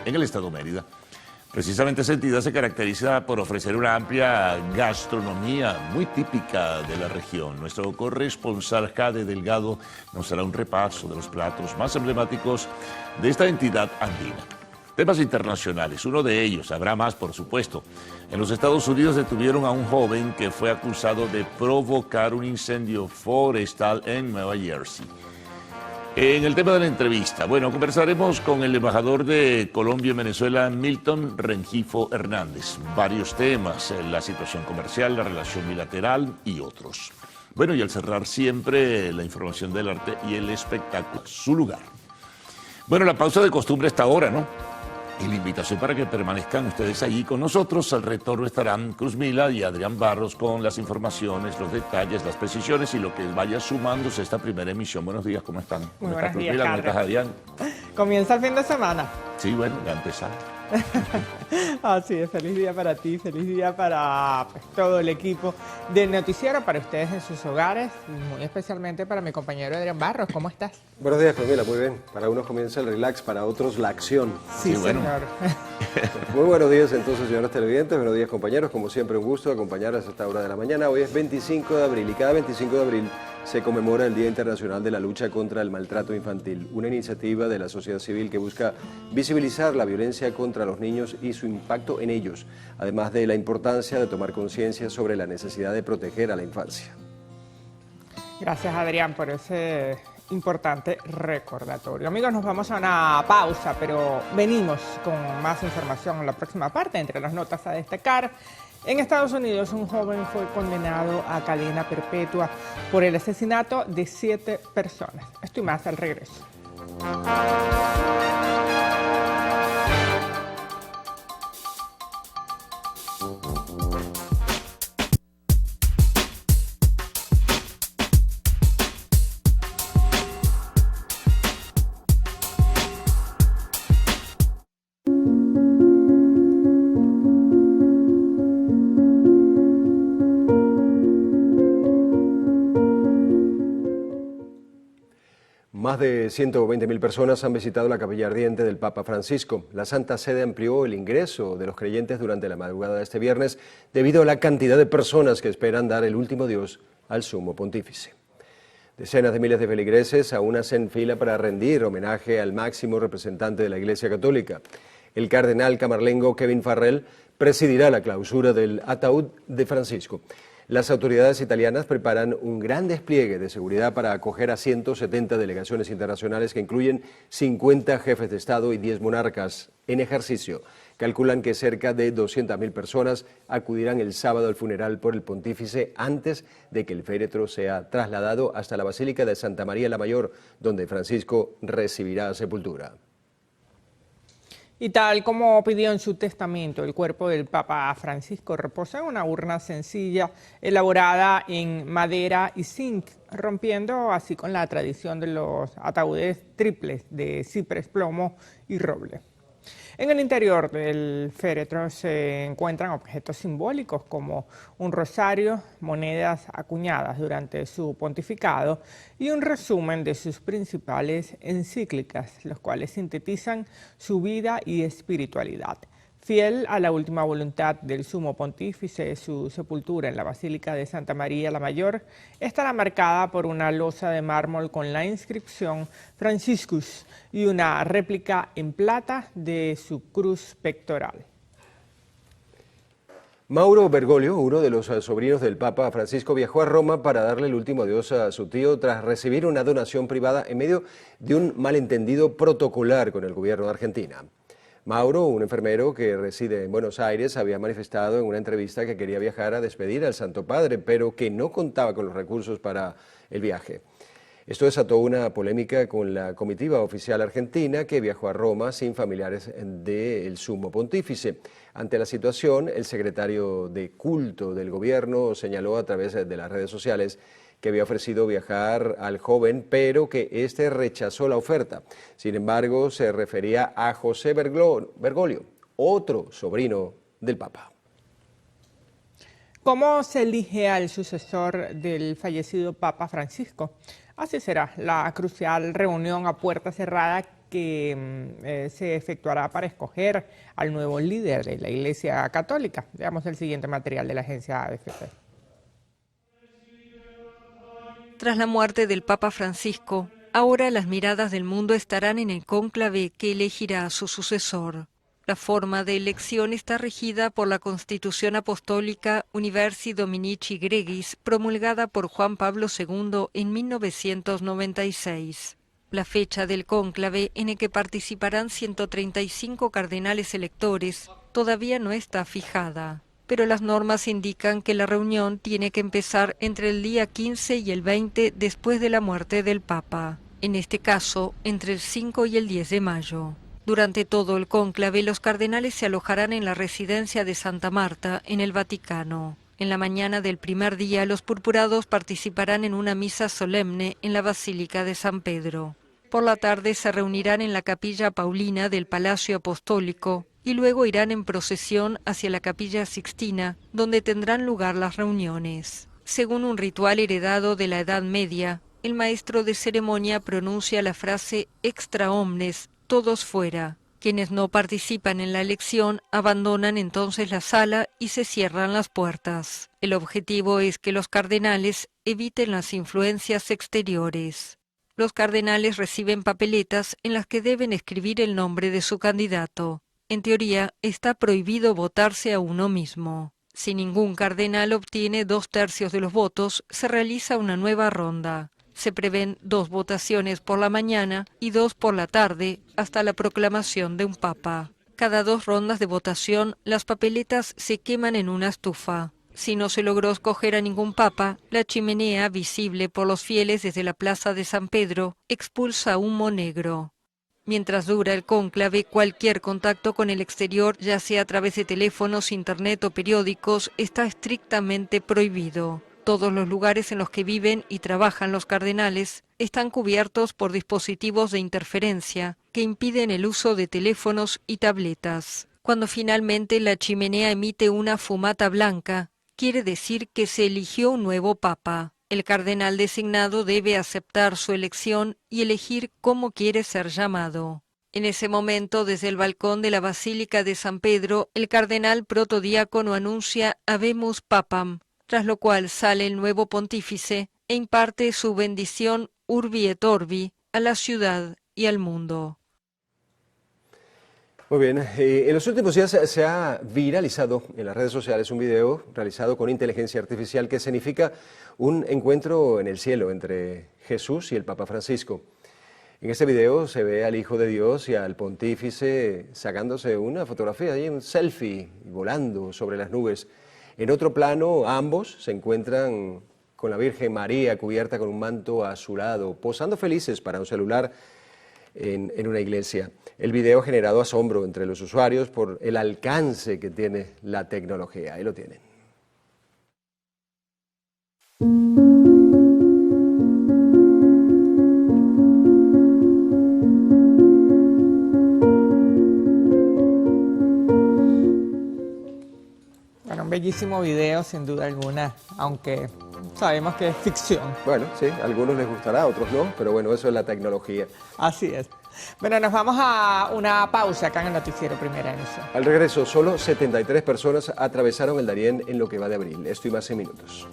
en el estado Mérida. Precisamente esa entidad se caracteriza por ofrecer una amplia gastronomía muy típica de la región. Nuestro corresponsal Jade Delgado nos hará un repaso de los platos más emblemáticos de esta entidad andina. Temas internacionales, uno de ellos, habrá más por supuesto. En los Estados Unidos detuvieron a un joven que fue acusado de provocar un incendio forestal en Nueva Jersey. En el tema de la entrevista, bueno, conversaremos con el embajador de Colombia en Venezuela, Milton Rengifo Hernández. Varios temas, la situación comercial, la relación bilateral y otros. Bueno, y al cerrar siempre la información del arte y el espectáculo, su lugar. Bueno, la pausa de costumbre está ahora, ¿no? Y la invitación para que permanezcan ustedes allí con nosotros. Al retorno estarán Cruz Mila y Adrián Barros con las informaciones, los detalles, las precisiones y lo que vaya sumándose a esta primera emisión. Buenos días, ¿cómo están? Muy ¿Cómo está buenos Cruz días, Mila? ¿Cómo Carlos. estás, Adrián? Comienza el fin de semana. Sí, bueno, ya empezamos. Así es, feliz día para ti, feliz día para todo el equipo del noticiero, para ustedes en sus hogares, y muy especialmente para mi compañero Adrián Barros. ¿Cómo estás? Buenos días, Camila, muy bien. Para unos comienza el relax, para otros la acción. Sí, bueno. señor. Muy buenos días entonces, señores televidentes, buenos días compañeros, como siempre un gusto acompañarles a esta hora de la mañana. Hoy es 25 de abril y cada 25 de abril se conmemora el Día Internacional de la Lucha contra el Maltrato Infantil, una iniciativa de la sociedad civil que busca visibilizar la violencia contra los niños y su impacto en ellos, además de la importancia de tomar conciencia sobre la necesidad de proteger a la infancia. Gracias, Adrián, por ese importante recordatorio. Amigos, nos vamos a una pausa, pero venimos con más información en la próxima parte. Entre las notas a destacar, en Estados Unidos un joven fue condenado a cadena perpetua por el asesinato de 7 personas. Esto y más al regreso. Más de 120.000 personas han visitado la capilla ardiente del Papa Francisco. La Santa Sede amplió el ingreso de los creyentes durante la madrugada de este viernes debido a la cantidad de personas que esperan dar el último adiós al sumo pontífice. Decenas de miles de feligreses aún hacen fila para rendir homenaje al máximo representante de la Iglesia Católica. El cardenal camarlengo Kevin Farrell presidirá la clausura del ataúd de Francisco. Las autoridades italianas preparan un gran despliegue de seguridad para acoger a 170 delegaciones internacionales que incluyen 50 jefes de Estado y 10 monarcas en ejercicio. Calculan que cerca de 200.000 personas acudirán el sábado al funeral por el pontífice antes de que el féretro sea trasladado hasta la Basílica de Santa María la Mayor, donde Francisco recibirá sepultura. Y tal como pidió en su testamento, el cuerpo del Papa Francisco reposa en una urna sencilla elaborada en madera y zinc, rompiendo así con la tradición de los ataúdes triples de ciprés, plomo y roble. En el interior del féretro se encuentran objetos simbólicos como un rosario, monedas acuñadas durante su pontificado y un resumen de sus principales encíclicas, los cuales sintetizan su vida y espiritualidad. Fiel a la última voluntad del sumo pontífice, su sepultura en la Basílica de Santa María la Mayor estará marcada por una losa de mármol con la inscripción Franciscus y una réplica en plata de su cruz pectoral. Mauro Bergoglio, uno de los sobrinos del Papa Francisco, viajó a Roma para darle el último adiós a su tío tras recibir una donación privada en medio de un malentendido protocolar con el gobierno de Argentina. Mauro, un enfermero que reside en Buenos Aires, había manifestado en una entrevista que quería viajar a despedir al Santo Padre, pero que no contaba con los recursos para el viaje. Esto desató una polémica con la comitiva oficial argentina que viajó a Roma sin familiares del sumo pontífice. Ante la situación, el secretario de culto del gobierno señaló a través de las redes sociales que había ofrecido viajar al joven, pero que éste rechazó la oferta. Sin embargo, se refería a José Bergoglio, otro sobrino del Papa. ¿Cómo se elige al sucesor del fallecido Papa Francisco? Así será la crucial reunión a puerta cerrada que se efectuará para escoger al nuevo líder de la Iglesia Católica. Veamos el siguiente material de la agencia AFP. Tras la muerte del Papa Francisco, Ahora las miradas del mundo estarán en el cónclave que elegirá a su sucesor. La forma de elección está regida por la Constitución Apostólica Universi Dominici Gregis, promulgada por Juan Pablo II en 1996. La fecha del cónclave, en el que participarán 135 cardenales electores, todavía no está fijada, pero las normas indican que la reunión tiene que empezar entre el día 15 y el 20 después de la muerte del Papa, en este caso entre el 5 y el 10 de mayo. Durante todo el cónclave, los cardenales se alojarán en la residencia de Santa Marta, en el Vaticano. En la mañana del primer día, los purpurados participarán en una misa solemne en la Basílica de San Pedro. Por la tarde se reunirán en la Capilla Paulina del Palacio Apostólico y luego irán en procesión hacia la Capilla Sixtina, donde tendrán lugar las reuniones. Según un ritual heredado de la Edad Media, el maestro de ceremonia pronuncia la frase extra omnes, todos fuera. Quienes no participan en la elección abandonan entonces la sala y se cierran las puertas. El objetivo es que los cardenales eviten las influencias exteriores. Los cardenales reciben papeletas en las que deben escribir el nombre de su candidato. En teoría, está prohibido votarse a uno mismo. Si ningún cardenal obtiene 2/3 de los votos, se realiza una nueva ronda. Se prevén 2 votaciones por la mañana y 2 por la tarde hasta la proclamación de un papa. Cada 2 rondas de votación, las papeletas se queman en una estufa. Si no se logró escoger a ningún papa, la chimenea, visible por los fieles desde la plaza de San Pedro, expulsa humo negro. Mientras dura el cónclave, cualquier contacto con el exterior, ya sea a través de teléfonos, internet o periódicos, está estrictamente prohibido. Todos los lugares en los que viven y trabajan los cardenales están cubiertos por dispositivos de interferencia que impiden el uso de teléfonos y tabletas. Cuando finalmente la chimenea emite una fumata blanca, quiere decir que se eligió un nuevo papa. El cardenal designado debe aceptar su elección y elegir cómo quiere ser llamado. En ese momento, desde el balcón de la Basílica de San Pedro, el cardenal protodiácono anuncia Habemus Papam, tras lo cual sale el nuevo pontífice e imparte su bendición Urbi et Orbi a la ciudad y al mundo. Muy bien, en los últimos días se ha viralizado en las redes sociales un video realizado con inteligencia artificial que significa un encuentro en el cielo entre Jesús y el Papa Francisco. En este video se ve al Hijo de Dios y al Pontífice sacándose una fotografía, un selfie, volando sobre las nubes. En otro plano, ambos se encuentran con la Virgen María cubierta con un manto azulado, posando felices para un celular en una iglesia. El video ha generado asombro entre los usuarios por el alcance que tiene la tecnología. Ahí lo tienen. Bueno, un bellísimo video, sin duda alguna, aunque sabemos que es ficción. Bueno, sí, a algunos les gustará, a otros no, pero bueno, eso es la tecnología. Así es. Bueno, nos vamos a una pausa acá en el Noticiero Primera Emisión. Al regreso, solo 73 personas atravesaron el Darién en lo que va de abril. Esto y más en minutos.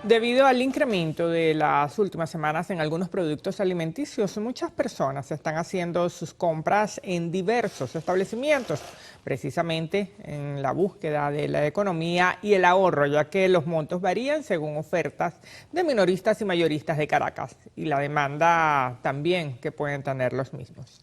Debido al incremento de las últimas semanas en algunos productos alimenticios, muchas personas están haciendo sus compras en diversos establecimientos, precisamente en la búsqueda de la economía y el ahorro, ya que los montos varían según ofertas de minoristas y mayoristas de Caracas y la demanda también que pueden tener los mismos.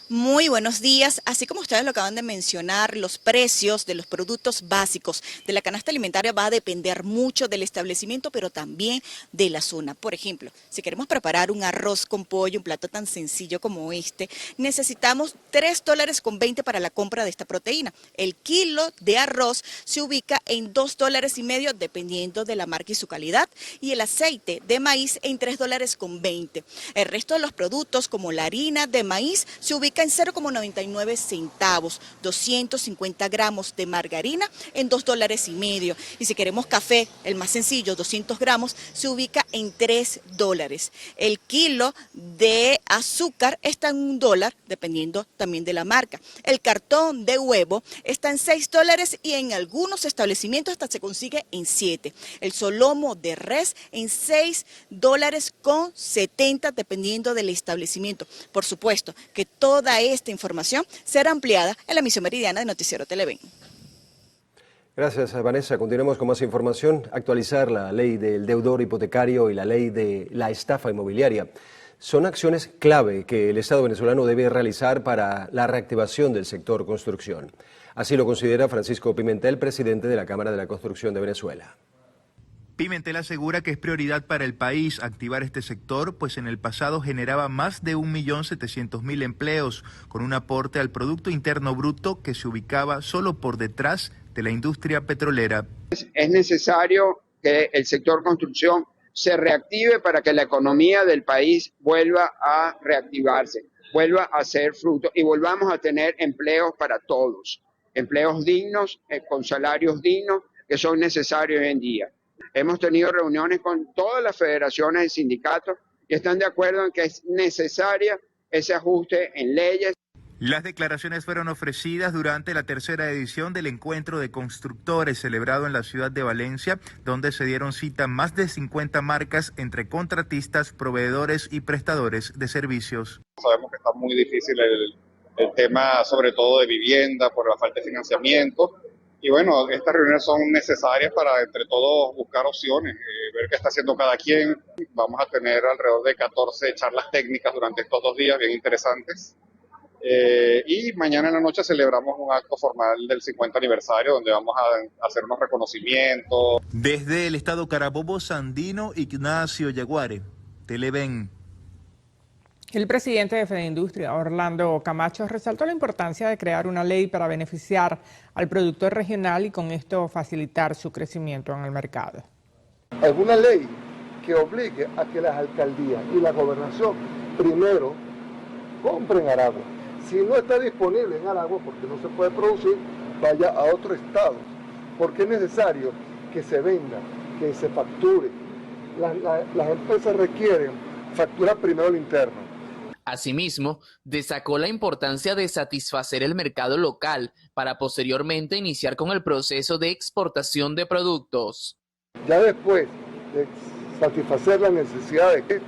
Muy buenos días. Así como ustedes lo acaban de mencionar, los precios de los productos básicos de la canasta alimentaria va a depender mucho del establecimiento, pero también de la zona. Por ejemplo, si queremos preparar un arroz con pollo, un plato tan sencillo como este, necesitamos $3.20 para la compra de esta proteína. El kilo de arroz se ubica en $2.50 dependiendo de la marca y su calidad, y el aceite de maíz en $3.20. El resto de los productos, como la harina de maíz, se ubica ubica en 0,99 centavos. 250 gramos de margarina en $2,50. Y si queremos café, el más sencillo, 200 gramos, se ubica en $3. El kilo de azúcar está en $1, dependiendo también de la marca. El cartón de huevo está en $6 y en algunos establecimientos hasta se consigue en 7. El solomo de res en $6,70 dependiendo del establecimiento. Por supuesto que toda esta información será ampliada en la emisión meridiana de Noticiero Televen. Gracias, Vanessa. Continuemos con más información. Actualizar la ley del deudor hipotecario y la ley de la estafa inmobiliaria son acciones clave que el Estado venezolano debe realizar para la reactivación del sector construcción. Así lo considera Francisco Pimentel, presidente de la Cámara de la Construcción de Venezuela. Pimentel asegura que es prioridad para el país activar este sector, pues en el pasado generaba más de 1.700.000 empleos, con un aporte al Producto Interno Bruto que se ubicaba solo por detrás de la industria petrolera. Es necesario que el sector construcción se reactive para que la economía del país vuelva a reactivarse, vuelva a ser fruto y volvamos a tener empleos para todos, empleos dignos, con salarios dignos que son necesarios hoy en día. Hemos tenido reuniones con todas las federaciones y sindicatos y están de acuerdo en que es necesaria ese ajuste en leyes. Las declaraciones fueron ofrecidas durante la tercera edición del Encuentro de Constructores celebrado en la ciudad de Valencia, donde se dieron cita más de 50 marcas entre contratistas, proveedores y prestadores de servicios. Sabemos que está muy difícil el tema, sobre todo de vivienda, por la falta de financiamiento. Y bueno, estas reuniones son necesarias para entre todos buscar opciones, ver qué está haciendo cada quien. Vamos a tener alrededor de 14 charlas técnicas durante estos 2 días bien interesantes. Y mañana en la noche celebramos un acto formal del 50 aniversario donde vamos a hacer unos reconocimientos. Desde el estado Carabobo, Sandino Ignacio Yaguare, Televen. El presidente de Fedeindustria, Orlando Camacho, resaltó la importancia de crear una ley para beneficiar al productor regional y con esto facilitar su crecimiento en el mercado. Alguna ley que obligue a que las alcaldías y la gobernación primero compren Aragua. Si no está disponible en Aragua, porque no se puede producir, vaya a otro estado, porque es necesario que se venda, que se facture. Las empresas requieren facturar primero el interno. Asimismo, destacó la importancia de satisfacer el mercado local para posteriormente iniciar con el proceso de exportación de productos. Ya después de satisfacer la necesidad de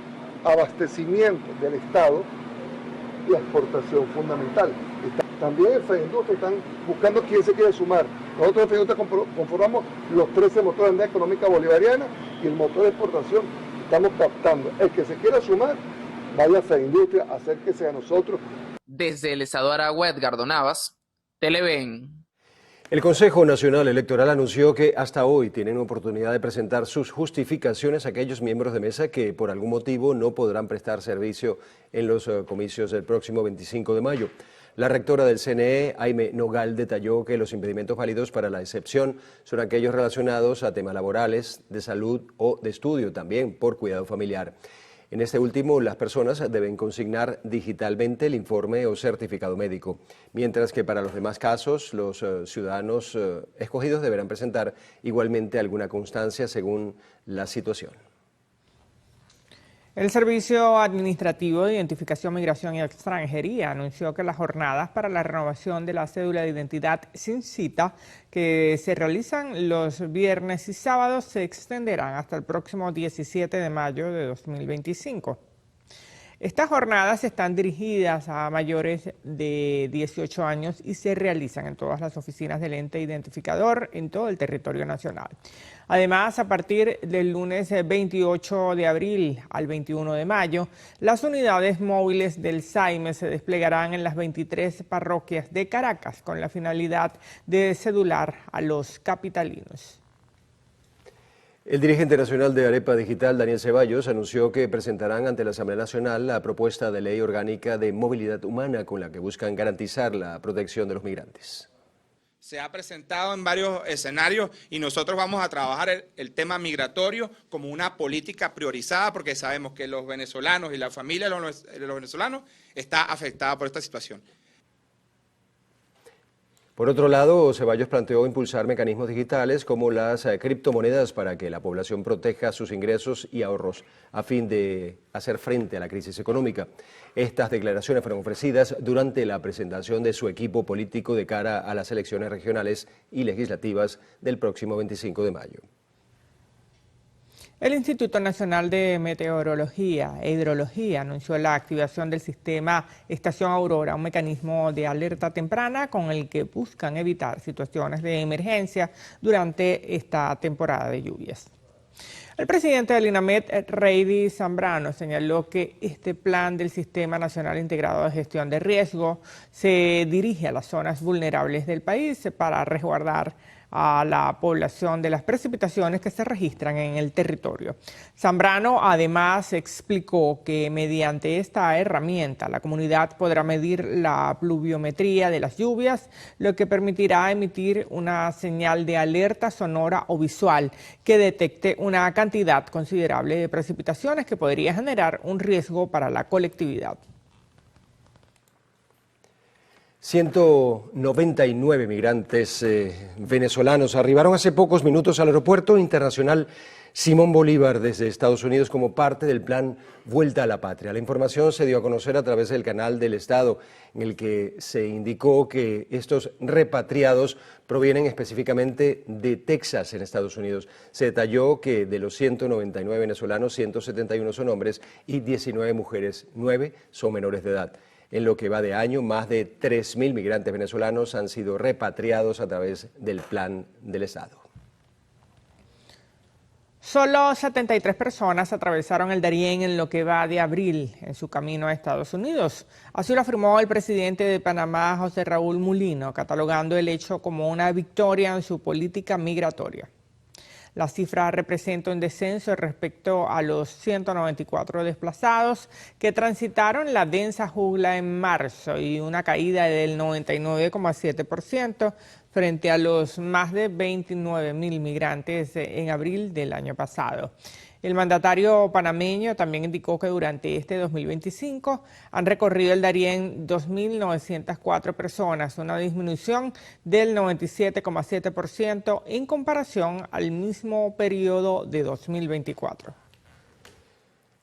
abastecimiento del Estado, la exportación fundamental. También en Fedeindustria están buscando quién se quiere sumar. Nosotros en Fedeindustria conformamos los 13 motores de unidad económica bolivariana y el motor de exportación estamos captando. El que se quiera sumar, vaya a Fedeindustria, acérquese a nosotros. Desde el estado de Aragua, Edgardo Navas, Televen. El Consejo Nacional Electoral anunció que hasta hoy tienen oportunidad de presentar sus justificaciones a aquellos miembros de mesa que por algún motivo no podrán prestar servicio en los comicios del próximo 25 de mayo. La rectora del CNE, Aime Nogal, detalló que los impedimentos válidos para la excepción son aquellos relacionados a temas laborales, de salud o de estudio, también por cuidado familiar. En este último, las personas deben consignar digitalmente el informe o certificado médico, mientras que para los demás casos, los ciudadanos escogidos deberán presentar igualmente alguna constancia según la situación. El Servicio Administrativo de Identificación, Migración y Extranjería anunció que las jornadas para la renovación de la cédula de identidad sin cita que se realizan los viernes y sábados se extenderán hasta el próximo 17 de mayo de 2025. Estas jornadas están dirigidas a mayores de 18 años y se realizan en todas las oficinas del ente identificador en todo el territorio nacional. Además, a partir del lunes 28 de abril al 21 de mayo, las unidades móviles del SAIME se desplegarán en las 23 parroquias de Caracas con la finalidad de cedular a los capitalinos. El dirigente nacional de Arepa Digital, Daniel Ceballos, anunció que presentarán ante la Asamblea Nacional la propuesta de ley orgánica de movilidad humana con la que buscan garantizar la protección de los migrantes. se ha presentado en varios escenarios y nosotros vamos a trabajar el tema migratorio como una política priorizada porque sabemos que los venezolanos y la familia de los venezolanos está afectada por esta situación. Por otro lado, Ceballos planteó impulsar mecanismos digitales como las criptomonedas para que la población proteja sus ingresos y ahorros a fin de hacer frente a la crisis económica. Estas declaraciones fueron ofrecidas durante la presentación de su equipo político de cara a las elecciones regionales y legislativas del próximo 25 de mayo. El Instituto Nacional de Meteorología e Hidrología anunció la activación del sistema Estación Aurora, un mecanismo de alerta temprana con el que buscan evitar situaciones de emergencia durante esta temporada de lluvias. El presidente del INAMED, Reidy Zambrano, señaló que este plan del Sistema Nacional Integrado de Gestión de Riesgo se dirige a las zonas vulnerables del país para resguardar a la población de las precipitaciones que se registran en el territorio. Zambrano además explicó que mediante esta herramienta la comunidad podrá medir la pluviometría de las lluvias, lo que permitirá emitir una señal de alerta sonora o visual que detecte una cantidad considerable de precipitaciones que podría generar un riesgo para la colectividad. 199 migrantes venezolanos arribaron hace pocos minutos al Aeropuerto Internacional Simón Bolívar desde Estados Unidos como parte del plan Vuelta a la Patria. La información se dio a conocer a través del canal del Estado, en el que se indicó que estos repatriados provienen específicamente de Texas, en Estados Unidos. Se detalló que de los 199 venezolanos, 171 son hombres y 19 mujeres, 9 son menores de edad. En lo que va de año, más de 3.000 migrantes venezolanos han sido repatriados a través del plan del Estado. Solo 73 personas atravesaron el Darién en lo que va de abril en su camino a Estados Unidos. Así lo afirmó el presidente de Panamá, José Raúl Mulino, catalogando el hecho como una victoria en su política migratoria. La cifra representa un descenso respecto a los 194 desplazados que transitaron la densa jungla en marzo y una caída del 99,7% frente a los más de 29.000 migrantes en abril del año pasado. El mandatario panameño también indicó que durante este 2025 han recorrido el Darién 2.904 personas, una disminución del 97,7% en comparación al mismo periodo de 2024.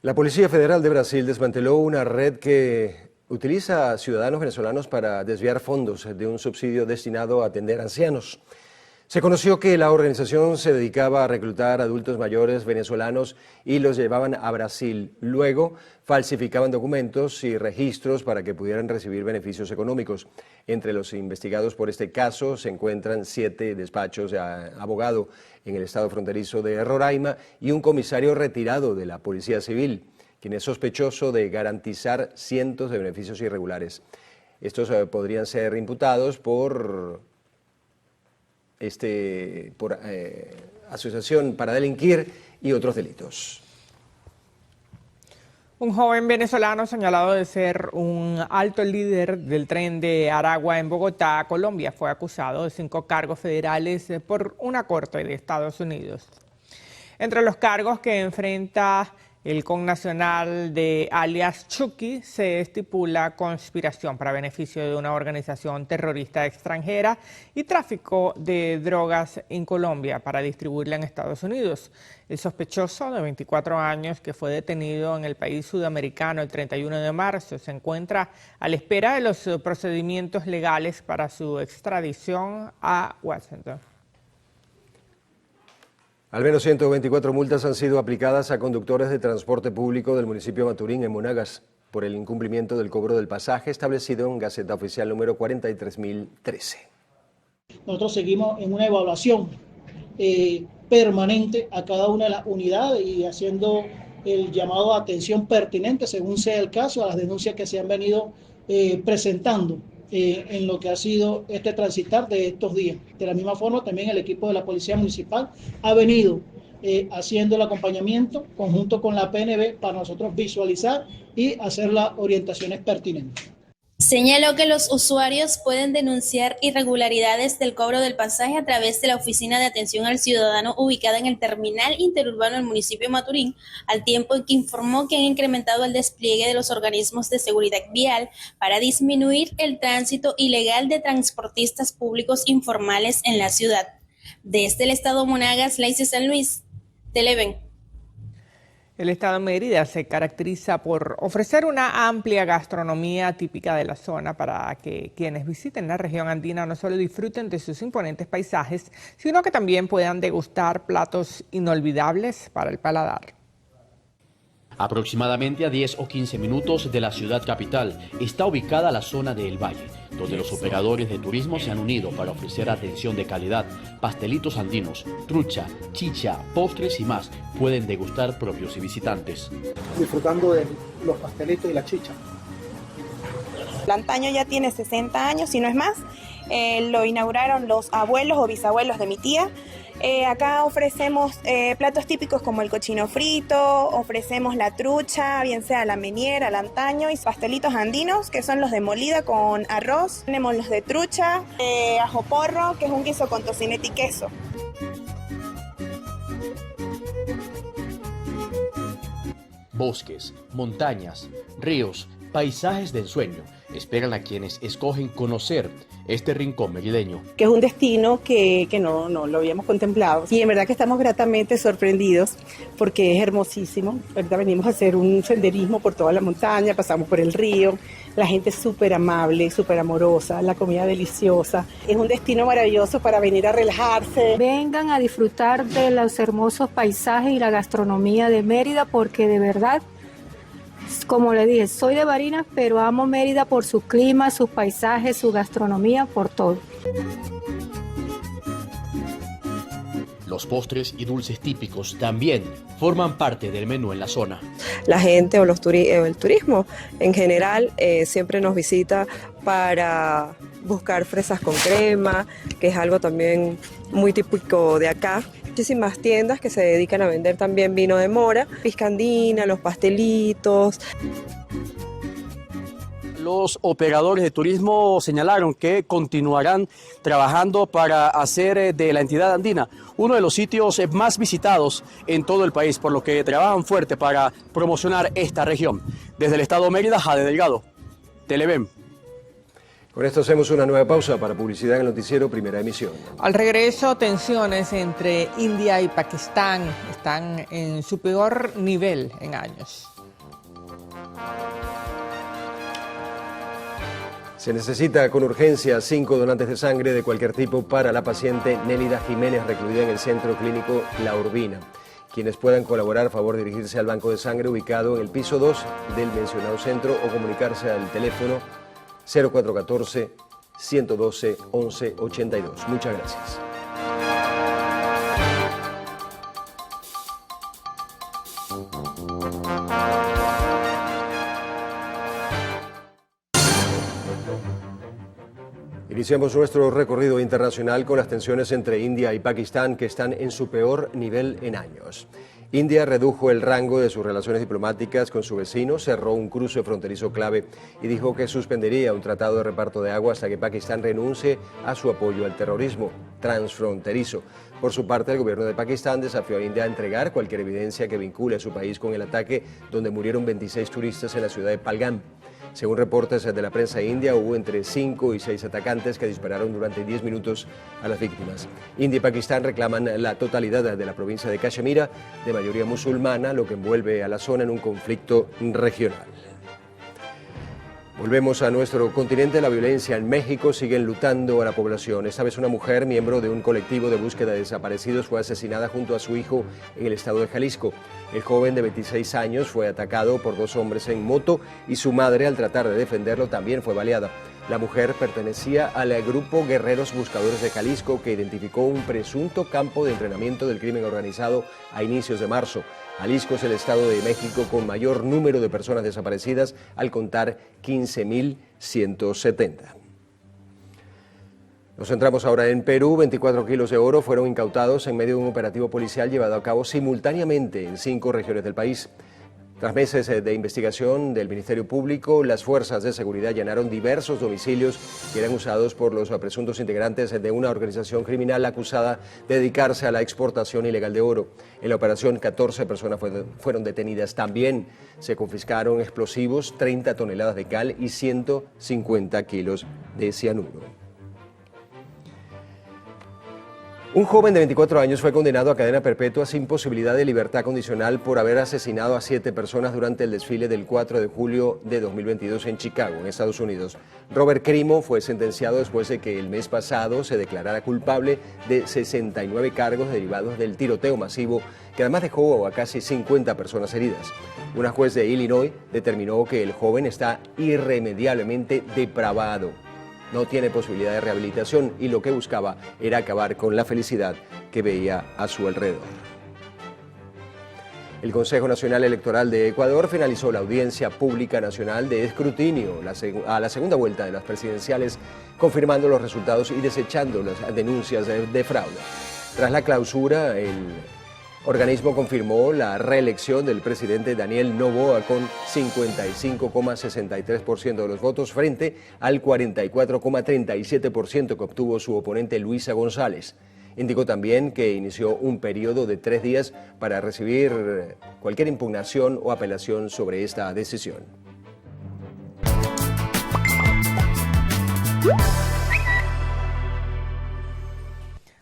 La Policía Federal de Brasil desmanteló una red que utiliza a ciudadanos venezolanos para desviar fondos de un subsidio destinado a atender ancianos. Se conoció que la organización se dedicaba a reclutar adultos mayores venezolanos y los llevaban a Brasil. Luego falsificaban documentos y registros para que pudieran recibir beneficios económicos. Entre los investigados por este caso se encuentran 7 despachos de abogado en el estado fronterizo de Roraima y un comisario retirado de la Policía Civil, quien es sospechoso de garantizar cientos de beneficios irregulares. Estos podrían ser imputados por asociación para delinquir y otros delitos. Un joven venezolano señalado de ser un alto líder del tren de Aragua en Bogotá, Colombia, fue acusado de 5 cargos federales por una corte de Estados Unidos. Entre los cargos que enfrenta el connacional de alias Chucky se estipula conspiración para beneficio de una organización terrorista extranjera y tráfico de drogas en Colombia para distribuirla en Estados Unidos. El sospechoso de 24 años que fue detenido en el país sudamericano el 31 de marzo se encuentra a la espera de los procedimientos legales para su extradición a Washington. Al menos 124 multas han sido aplicadas a conductores de transporte público del municipio de Maturín, en Monagas, por el incumplimiento del cobro del pasaje establecido en Gaceta Oficial número 43.013. Nosotros seguimos en una evaluación permanente a cada una de las unidades y haciendo el llamado a atención pertinente, según sea el caso, a las denuncias que se han venido presentando en lo que ha sido este transitar de estos días. De la misma forma, también el equipo de la Policía Municipal ha venido haciendo el acompañamiento conjunto con la PNB para nosotros visualizar y hacer las orientaciones pertinentes. Señaló que los usuarios pueden denunciar irregularidades del cobro del pasaje a través de la Oficina de Atención al Ciudadano ubicada en el terminal interurbano del municipio de Maturín, al tiempo en que informó que han incrementado el despliegue de los organismos de seguridad vial para disminuir el tránsito ilegal de transportistas públicos informales en la ciudad. Desde el estado Monagas, Lacey San Luis, Televen. El estado de Mérida se caracteriza por ofrecer una amplia gastronomía típica de la zona para que quienes visiten la región andina no solo disfruten de sus imponentes paisajes, sino que también puedan degustar platos inolvidables para el paladar. Aproximadamente a 10 o 15 minutos de la ciudad capital está ubicada la zona de El Valle, donde los operadores de turismo se han unido para ofrecer atención de calidad, pastelitos andinos, trucha, chicha, postres y más. Pueden degustar propios y visitantes. Disfrutando de los pastelitos y la chicha. El antaño ya tiene 60 años, si no es más. Lo inauguraron los abuelos o bisabuelos de mi tía. Acá ofrecemos platos típicos como el cochino frito, ofrecemos la trucha, bien sea la meñera, el antaño, y pastelitos andinos, que son los de molida con arroz. Tenemos los de trucha, ajo porro, que es un guiso con tocineta y queso. Bosques, montañas, ríos, paisajes de ensueño esperan a quienes escogen conocer este rincón merideño. Que es un destino que no lo habíamos contemplado y en verdad que estamos gratamente sorprendidos porque es hermosísimo. Ahorita venimos a hacer un senderismo por toda la montaña, pasamos por el río, la gente es súper amable, súper amorosa, la comida deliciosa. Es un destino maravilloso para venir a relajarse. Vengan a disfrutar de los hermosos paisajes y la gastronomía de Mérida porque de verdad, como le dije, soy de Barinas, pero amo Mérida por su clima, sus paisajes, su gastronomía, por todo. Los postres y dulces típicos también forman parte del menú en la zona. La gente o el turismo en general siempre nos visita para buscar fresas con crema, que es algo también muy típico de acá. Muchísimas tiendas que se dedican a vender también vino de mora, piscandina, los pastelitos. Los operadores de turismo señalaron que continuarán trabajando para hacer de la entidad andina uno de los sitios más visitados en todo el país, por lo que trabajan fuerte para promocionar esta región. Desde el estado de Mérida, Jade Delgado, Televen. Con esto hacemos una nueva pausa para publicidad en el noticiero Primera Emisión. Al regreso, tensiones entre India y Pakistán están en su peor nivel en años. Se necesita con urgencia 5 donantes de sangre de cualquier tipo para la paciente Nélida Jiménez, recluida en el Centro Clínico La Urbina. Quienes puedan colaborar, a favor dirigirse al banco de sangre ubicado en el piso 2 del mencionado centro o comunicarse al teléfono 0414 112 1182. Muchas gracias. Iniciamos nuestro recorrido internacional con las tensiones entre India y Pakistán, que están en su peor nivel en años. India redujo el rango de sus relaciones diplomáticas con su vecino, cerró un cruce fronterizo clave y dijo que suspendería un tratado de reparto de agua hasta que Pakistán renuncie a su apoyo al terrorismo transfronterizo. Por su parte, el gobierno de Pakistán desafió a India a entregar cualquier evidencia que vincule a su país con el ataque donde murieron 26 turistas en la ciudad de Pahalgam. Según reportes de la prensa india, hubo entre 5 y 6 atacantes que dispararon durante 10 minutos a las víctimas. India y Pakistán reclaman la totalidad de la provincia de Cachemira, de mayoría musulmana, lo que envuelve a la zona en un conflicto regional. Volvemos a nuestro continente. La violencia en México sigue enlutando a la población. Esta vez una mujer, miembro de un colectivo de búsqueda de desaparecidos, fue asesinada junto a su hijo en el estado de Jalisco. El joven de 26 años fue atacado por 2 hombres en moto y su madre, al tratar de defenderlo, también fue baleada. La mujer pertenecía al grupo Guerreros Buscadores de Jalisco, que identificó un presunto campo de entrenamiento del crimen organizado a inicios de marzo. Jalisco es el estado de México con mayor número de personas desaparecidas, al contar 15.170. Nos centramos ahora en Perú. 24 kilos de oro fueron incautados en medio de un operativo policial llevado a cabo simultáneamente en 5 regiones del país. Tras meses de investigación del Ministerio Público, las fuerzas de seguridad allanaron diversos domicilios que eran usados por los presuntos integrantes de una organización criminal acusada de dedicarse a la exportación ilegal de oro. En la operación, 14 personas fueron detenidas. También se confiscaron explosivos, 30 toneladas de cal y 150 kilos de cianuro. Un joven de 24 años fue condenado a cadena perpetua sin posibilidad de libertad condicional por haber asesinado a 7 personas durante el desfile del 4 de julio de 2022 en Chicago, en Estados Unidos. Robert Crimo fue sentenciado después de que el mes pasado se declarara culpable de 69 cargos derivados del tiroteo masivo que además dejó a casi 50 personas heridas. Una juez de Illinois determinó que el joven está irremediablemente depravado. No tiene posibilidad de rehabilitación y lo que buscaba era acabar con la felicidad que veía a su alrededor. El Consejo Nacional Electoral de Ecuador finalizó la audiencia pública nacional de escrutinio a la segunda vuelta de las presidenciales, confirmando los resultados y desechando las denuncias de fraude. Tras la clausura, el organismo confirmó la reelección del presidente Daniel Noboa con 55,63% de los votos frente al 44,37% que obtuvo su oponente Luisa González. Indicó también que inició un periodo de 3 días para recibir cualquier impugnación o apelación sobre esta decisión.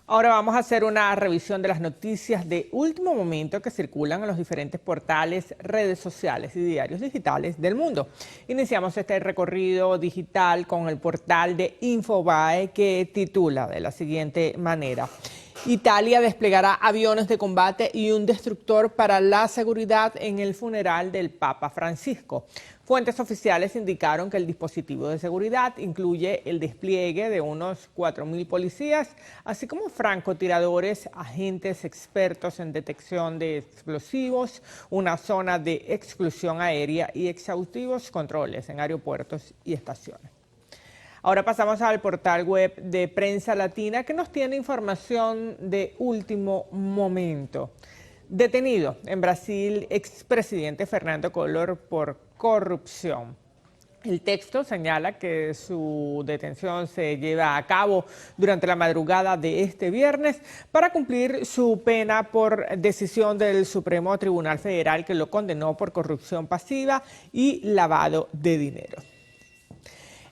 Ahora vamos a hacer una revisión de las noticias de último momento que circulan en los diferentes portales, redes sociales y diarios digitales del mundo. Iniciamos este recorrido digital con el portal de Infobae, que titula de la siguiente manera: Italia desplegará aviones de combate y un destructor para la seguridad en el funeral del Papa Francisco. Fuentes oficiales indicaron que el dispositivo de seguridad incluye el despliegue de unos 4.000 policías, así como francotiradores, agentes expertos en detección de explosivos, una zona de exclusión aérea y exhaustivos controles en aeropuertos y estaciones. Ahora pasamos al portal web de Prensa Latina, que nos tiene información de último momento. Detenido en Brasil, expresidente Fernando Collor por corrupción. El texto señala que su detención se lleva a cabo durante la madrugada de este viernes para cumplir su pena por decisión del Supremo Tribunal Federal, que lo condenó por corrupción pasiva y lavado de dinero.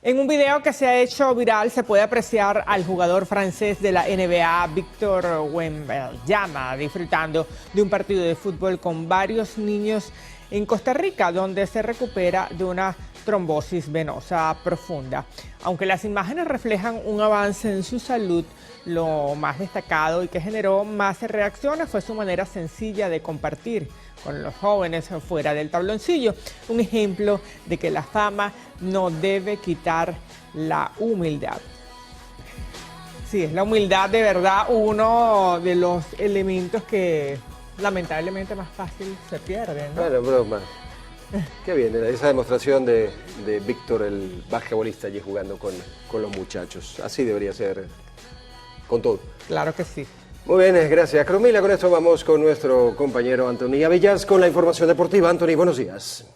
En un video que se ha hecho viral se puede apreciar al jugador francés de la NBA, Victor Wembanyama, disfrutando de un partido de fútbol con varios niños en Costa Rica, donde se recupera de una trombosis venosa profunda. Aunque las imágenes reflejan un avance en su salud, lo más destacado y que generó más reacciones fue su manera sencilla de compartir con los jóvenes fuera del tabloncillo. Un ejemplo de que la fama no debe quitar la humildad. Sí, es la humildad de verdad uno de los elementos que lamentablemente más fácil se pierde, ¿no? Bueno, broma. Qué bien, esa demostración de Víctor, el basquetbolista, allí jugando con los muchachos. Así debería ser con todo. Claro que sí. Muy bien, gracias, Cromila. Con esto vamos con nuestro compañero Anthony Avillas con la información deportiva. Anthony, buenos días.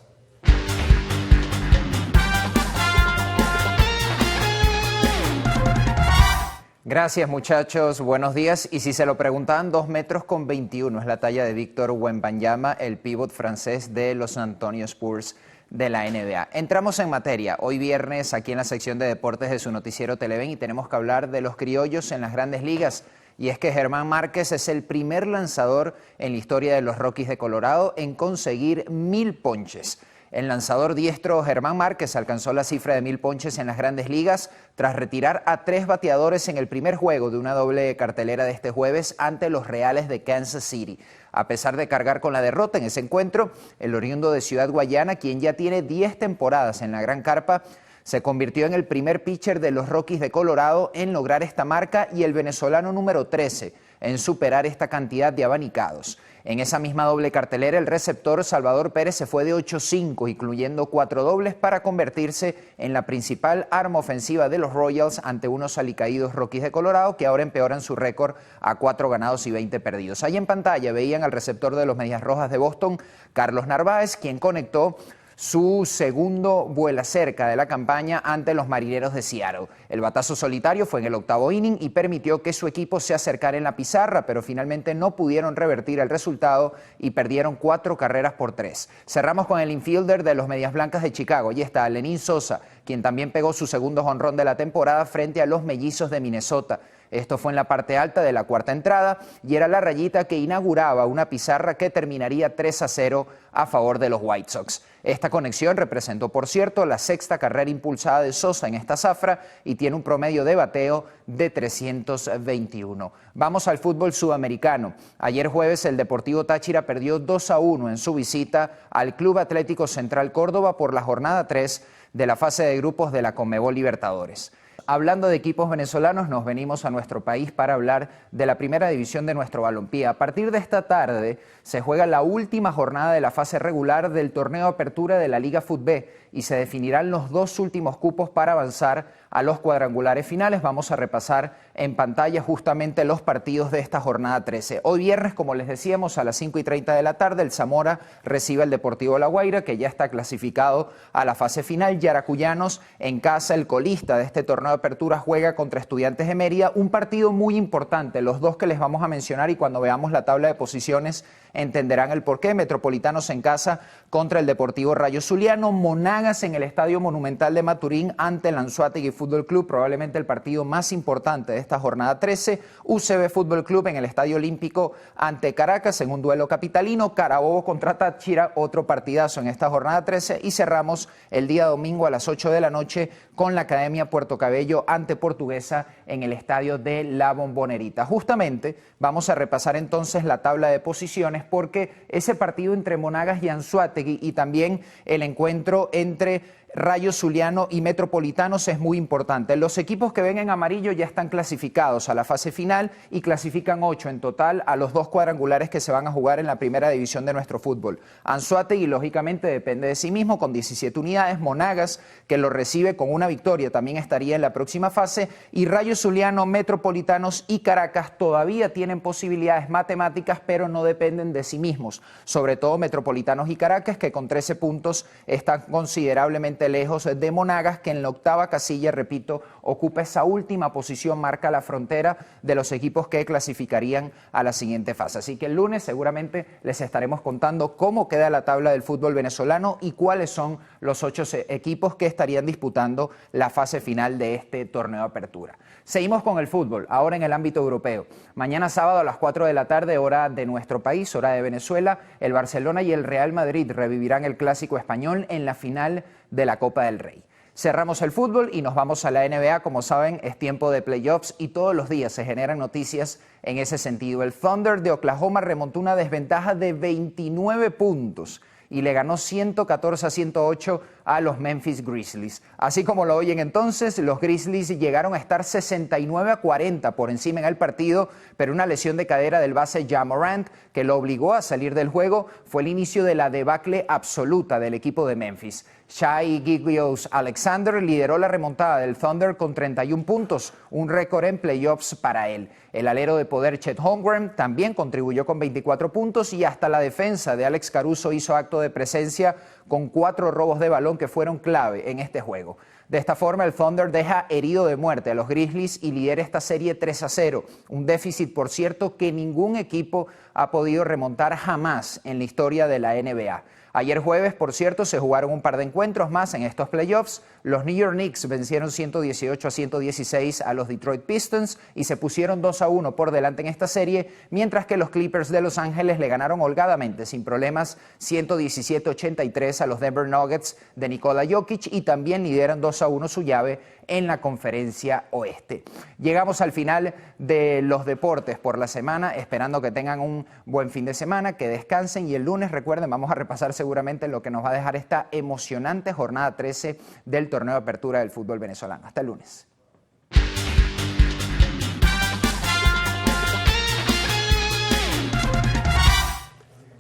Gracias, muchachos, buenos días. Y si se lo preguntaban, 2 metros con 21 es la talla de Victor Wembanyama, el pívot francés de los San Antonio Spurs de la NBA. Entramos en materia. Hoy viernes, aquí en la sección de deportes de su noticiero Televen, y tenemos que hablar de los criollos en las grandes ligas. Y es que Germán Márquez es el primer lanzador en la historia de los Rockies de Colorado en conseguir 1000 ponches. El lanzador diestro Germán Márquez alcanzó la cifra de 1000 ponches en las grandes ligas tras retirar a 3 bateadores en el primer juego de una doble cartelera de este jueves ante los Reales de Kansas City. A pesar de cargar con la derrota en ese encuentro, el oriundo de Ciudad Guayana, quien ya tiene 10 temporadas en la Gran Carpa, Se convirtió en el primer pitcher de los Rockies de Colorado en lograr esta marca y el venezolano número 13 en superar esta cantidad de abanicados. En esa misma doble cartelera, el receptor Salvador Pérez se fue de 8-5, incluyendo 4 dobles para convertirse en la principal arma ofensiva de los Royals ante unos alicaídos Rockies de Colorado que ahora empeoran su récord a 4 ganados y 20 perdidos. Ahí en pantalla veían al receptor de los Medias Rojas de Boston, Carlos Narváez, quien conectó su segundo vuela cerca de la campaña ante los Marineros de Seattle. El batazo solitario fue en el 8º inning y permitió que su equipo se acercara en la pizarra, pero finalmente no pudieron revertir el resultado y perdieron 4 carreras por 3. Cerramos con el infielder de los Medias Blancas de Chicago. Allí está Lenín Sosa, quien también pegó su segundo jonrón de la temporada frente a los Mellizos de Minnesota. Esto fue en la parte alta de la 4ª entrada y era la rayita que inauguraba una pizarra que terminaría 3-0 a favor de los White Sox. Esta conexión representó, por cierto, la 6ª carrera impulsada de Sosa en esta zafra y tiene un promedio de bateo de 321. Vamos al fútbol sudamericano. Ayer jueves el Deportivo Táchira perdió 2-1 en su visita al Club Atlético Central Córdoba por la jornada 3 de la fase de grupos de la Conmebol Libertadores. Hablando de equipos venezolanos, nos venimos a nuestro país para hablar de la primera división de nuestro balompié. A partir de esta tarde se juega la última jornada de la fase regular del torneo Apertura de la Liga FUTB y se definirán los 2 últimos cupos para avanzar a los cuadrangulares finales. Vamos a repasar en pantalla justamente los partidos de esta jornada 13. Hoy viernes, como les decíamos, a las 5:30 de la tarde, el Zamora recibe al Deportivo La Guaira, que ya está clasificado a la fase final. Yaracuyanos, en casa, el colista de este torneo de apertura, juega contra Estudiantes de Mérida. Un partido muy importante, los 2 que les vamos a mencionar, y cuando veamos la tabla de posiciones entenderán el porqué. Metropolitanos en casa contra el Deportivo Rayo Zuliano. Monagas en el Estadio Monumental de Maturín ante el Anzoátegui Fútbol Club, probablemente el partido más importante de esta jornada 13. UCB Fútbol Club en el Estadio Olímpico ante Caracas en un duelo capitalino. Carabobo contra Táchira, otro partidazo en esta jornada 13. Y cerramos el día domingo a las 8 de la noche con la Academia Puerto Cabello ante Portuguesa en el Estadio de La Bombonerita. Justamente vamos a repasar entonces la tabla de posiciones, porque ese partido entre Monagas y Anzoátegui y también el encuentro entre Rayo Zuliano y Metropolitanos es muy importante. Los equipos que ven en amarillo ya están clasificados a la fase final y clasifican 8 en total a los 2 cuadrangulares que se van a jugar en la primera división de nuestro fútbol. Anzoátegui lógicamente depende de sí mismo con 17 unidades. Monagas, que lo recibe con una victoria, también estaría en la próxima fase. Y Rayo Zuliano, Metropolitanos y Caracas todavía tienen posibilidades matemáticas, pero no dependen de sí mismos. Sobre todo Metropolitanos y Caracas, que con 13 puntos están considerablemente lejos de Monagas, que en la 8ª casilla, repito, ocupa esa última posición, marca la frontera de los equipos que clasificarían a la siguiente fase. Así que el lunes seguramente les estaremos contando cómo queda la tabla del fútbol venezolano y cuáles son los 8 equipos que estarían disputando la fase final de este torneo de apertura. Seguimos con el fútbol, ahora en el ámbito europeo. Mañana sábado a las 4 de la tarde, hora de nuestro país, hora de Venezuela, el Barcelona y el Real Madrid revivirán el clásico español en la final de la Copa del Rey. Cerramos el fútbol y nos vamos a la NBA. Como saben, es tiempo de playoffs y todos los días se generan noticias en ese sentido. El Thunder de Oklahoma remontó una desventaja de 29 puntos y le ganó 114-108 a los Memphis Grizzlies. Así como lo oyen entonces, los Grizzlies llegaron a estar 69-40 por encima en el partido, pero una lesión de cadera del base Ja Morant, que lo obligó a salir del juego, fue el inicio de la debacle absoluta del equipo de Memphis. Shai Gilgeous-Alexander lideró la remontada del Thunder con 31 puntos, un récord en playoffs para él. El alero de poder Chet Holmgren también contribuyó con 24 puntos y hasta la defensa de Alex Caruso hizo acto de presencia con 4 robos de balón que fueron clave en este juego. De esta forma, el Thunder deja herido de muerte a los Grizzlies y lidera esta serie 3-0, un déficit, por cierto, que ningún equipo ha podido remontar jamás en la historia de la NBA. Ayer jueves, por cierto, se jugaron un par de encuentros más en estos playoffs. Los New York Knicks vencieron 118-116 a los Detroit Pistons y se pusieron 2-1 por delante en esta serie, mientras que los Clippers de Los Ángeles le ganaron holgadamente, sin problemas, 117-83 a los Denver Nuggets de Nikola Jokic y también lideran 2-1 su llave en la Conferencia Oeste. Llegamos al final de los deportes por la semana, esperando que tengan un buen fin de semana, que descansen, y el lunes, recuerden, vamos a repasar seguramente lo que nos va a dejar esta emocionante jornada 13 del torneo de apertura del fútbol venezolano. Hasta el lunes.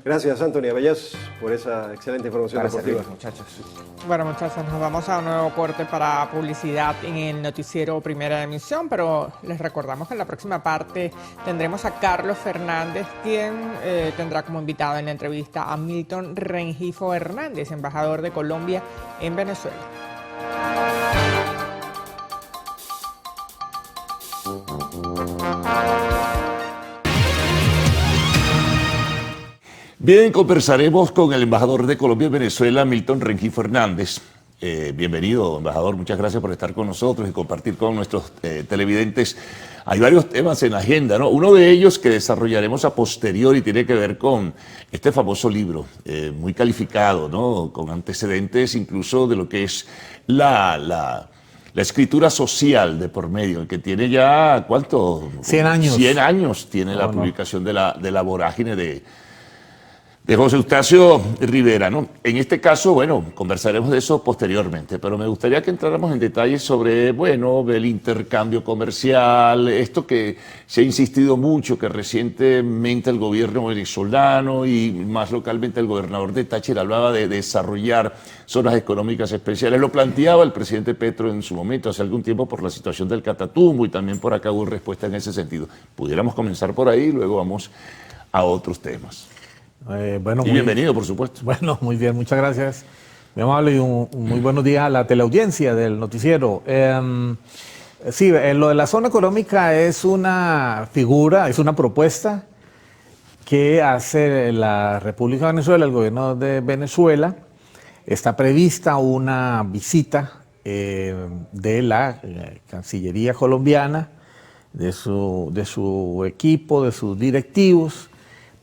Gracias, Anthony Abellás, por esa excelente información deportiva. Muchachos. Bueno, muchachos, nos vamos a un nuevo corte para publicidad en el noticiero Primera Emisión, pero les recordamos que en la próxima parte tendremos a Carlos Fernández, quien tendrá como invitado en la entrevista a Milton Rengifo Hernández, embajador de Colombia en Venezuela. Bien, conversaremos con el embajador de Colombia en Venezuela, Milton Rengifo Hernández. Bienvenido, embajador. Muchas gracias por estar con nosotros y compartir con nuestros televidentes. Hay varios temas en la agenda, ¿no? Uno de ellos que desarrollaremos a posteriori tiene que ver con este famoso libro, muy calificado, ¿no? Con antecedentes incluso de lo que es la escritura social de por medio, que tiene ya, ¿cuánto? 100 años. 100 años tiene la publicación de la vorágine de José Eustacio Rivera, ¿no? En este caso, bueno, conversaremos de eso posteriormente, pero me gustaría que entráramos en detalles sobre, bueno, el intercambio comercial, esto que se ha insistido mucho, que recientemente el gobierno venezolano y más localmente el gobernador de Táchira hablaba de desarrollar zonas económicas especiales. Lo planteaba el presidente Petro en su momento, hace algún tiempo, por la situación del Catatumbo, y también por acá hubo respuesta en ese sentido. Pudiéramos comenzar por ahí y luego vamos a otros temas. Bueno, y bienvenido, por supuesto. Bueno, muy bien, muchas gracias. Muy amable y un muy buenos días a la teleaudiencia del noticiero. Sí, lo de la zona económica es una figura, es una propuesta que hace la República de Venezuela, el gobierno de Venezuela. Está prevista una visita de la Cancillería colombiana, de su equipo, de sus directivos,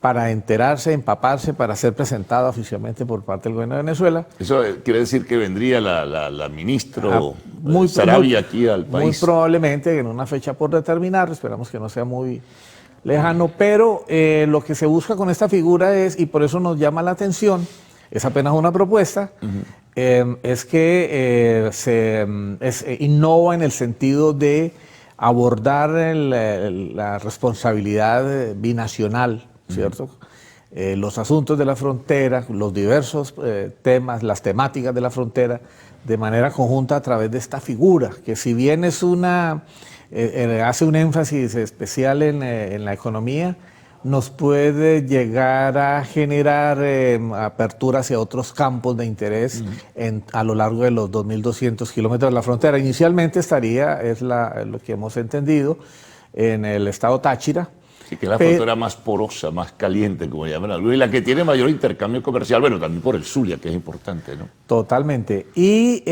para enterarse, empaparse, para ser presentada oficialmente por parte del gobierno de Venezuela. Eso quiere decir que vendría la ministra Sarabia aquí al país. Muy probablemente en una fecha por determinar, esperamos que no sea muy lejano, pero lo que se busca con esta figura es, y por eso nos llama la atención, es apenas una propuesta, es que innova en el sentido de abordar la responsabilidad binacional, ¿cierto? Los asuntos de la frontera, los diversos temas, las temáticas de la frontera, de manera conjunta a través de esta figura, que si bien es hace un énfasis especial en la economía, nos puede llegar a generar apertura hacia otros campos de interés a lo largo de los 2.200 kilómetros de la frontera. Inicialmente es lo que hemos entendido, en el estado Táchira, Sí, que es la frontera más porosa, más caliente, como llaman algunos, y la que tiene mayor intercambio comercial, bueno, también por el Zulia, que es importante, ¿no? Totalmente. Y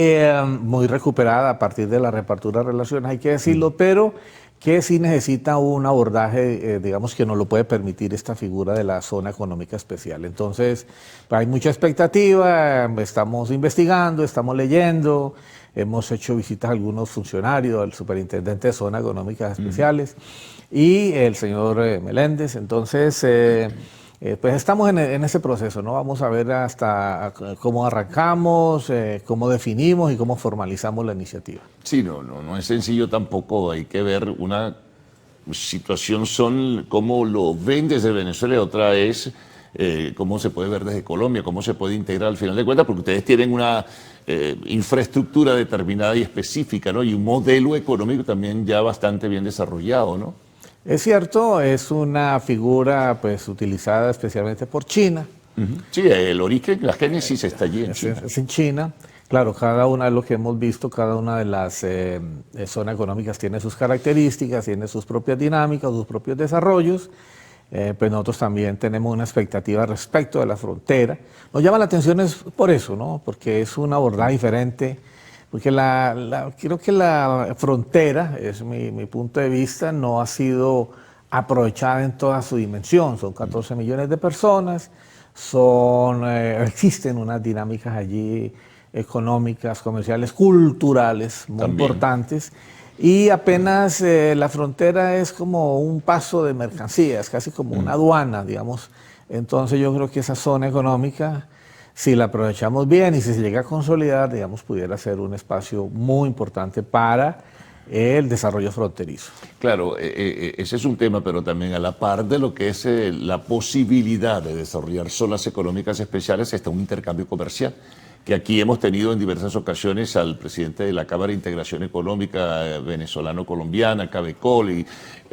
muy recuperada a partir de la reapertura de relaciones, hay que decirlo, pero que sí necesita un abordaje, digamos, que no lo puede permitir esta figura de la zona económica especial. Entonces, hay mucha expectativa, estamos investigando, estamos leyendo, hemos hecho visitas a algunos funcionarios, al superintendente de zonas económicas especiales y el señor Meléndez. Entonces, pues estamos en ese proceso, ¿no? Vamos a ver hasta cómo arrancamos, cómo definimos y cómo formalizamos la iniciativa. Sí, no es sencillo tampoco, hay que ver una situación, son cómo lo ven desde Venezuela y otra es cómo se puede ver desde Colombia, cómo se puede integrar al final de cuentas, porque ustedes tienen una infraestructura determinada y específica, ¿no? Y un modelo económico también ya bastante bien desarrollado, ¿no? Es cierto, es una figura pues utilizada especialmente por China. Sí, el origen, la génesis está allí en China. Es en China. Claro, cada una de lo que hemos visto, cada una de las zonas económicas tiene sus características, tiene sus propias dinámicas, sus propios desarrollos. Pues nosotros también tenemos una expectativa respecto de la frontera. Nos llama la atención es por eso, ¿no? Porque es un abordaje diferente. Porque creo que la frontera, es mi punto de vista, no ha sido aprovechada en toda su dimensión. Son 14 millones de personas, existen unas dinámicas allí económicas, comerciales, culturales muy También. importantes. Y apenas la frontera es como un paso de mercancías, casi como una aduana, digamos. Entonces yo creo que esa zona económica, si la aprovechamos bien y si se llega a consolidar, digamos, pudiera ser un espacio muy importante para el desarrollo fronterizo. Claro, ese es un tema, pero también a la par de lo que es la posibilidad de desarrollar zonas económicas especiales está un intercambio comercial, que aquí hemos tenido en diversas ocasiones al presidente de la Cámara de Integración Económica venezolano-colombiana, Cabecol, y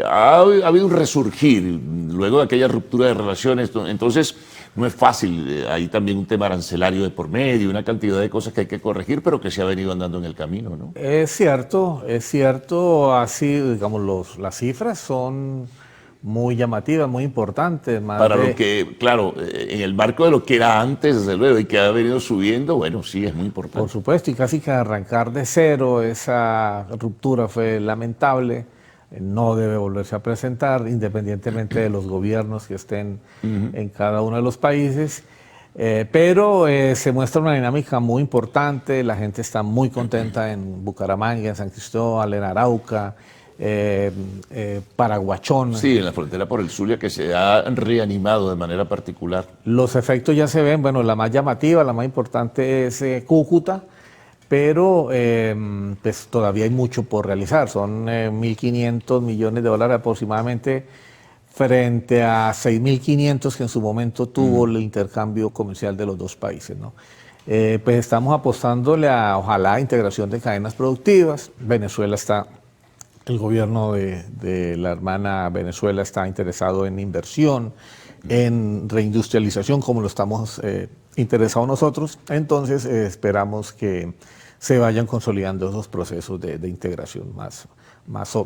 ha habido un resurgir luego de aquella ruptura de relaciones. Entonces, no es fácil, hay también un tema arancelario de por medio, una cantidad de cosas que hay que corregir, pero que se ha venido andando en el camino, ¿no? Es cierto, así, digamos, las cifras son muy llamativas, muy importantes. Para lo que, claro, en el marco de lo que era antes, desde luego, y que ha venido subiendo, bueno, sí, es muy importante. Por supuesto, y casi que arrancar de cero, esa ruptura fue lamentable, no debe volverse a presentar, independientemente de los gobiernos que estén en cada uno de los países. Pero se muestra una dinámica muy importante, la gente está muy contenta en Bucaramanga, en San Cristóbal, en Arauca, Paraguachón. Sí, en la frontera por el Zulia, que se ha reanimado de manera particular. Los efectos ya se ven, bueno, la más llamativa, la más importante es Cúcuta, pero pues todavía hay mucho por realizar, son 1.500 millones de dólares aproximadamente, frente a 6.500 que en su momento tuvo el intercambio comercial de los dos países, ¿no? Pues estamos apostándole a, ojalá, integración de cadenas productivas. Venezuela está, el gobierno de la hermana Venezuela está interesado en inversión, en reindustrialización, como lo estamos interesados nosotros. Entonces esperamos que se vayan consolidando esos procesos de integración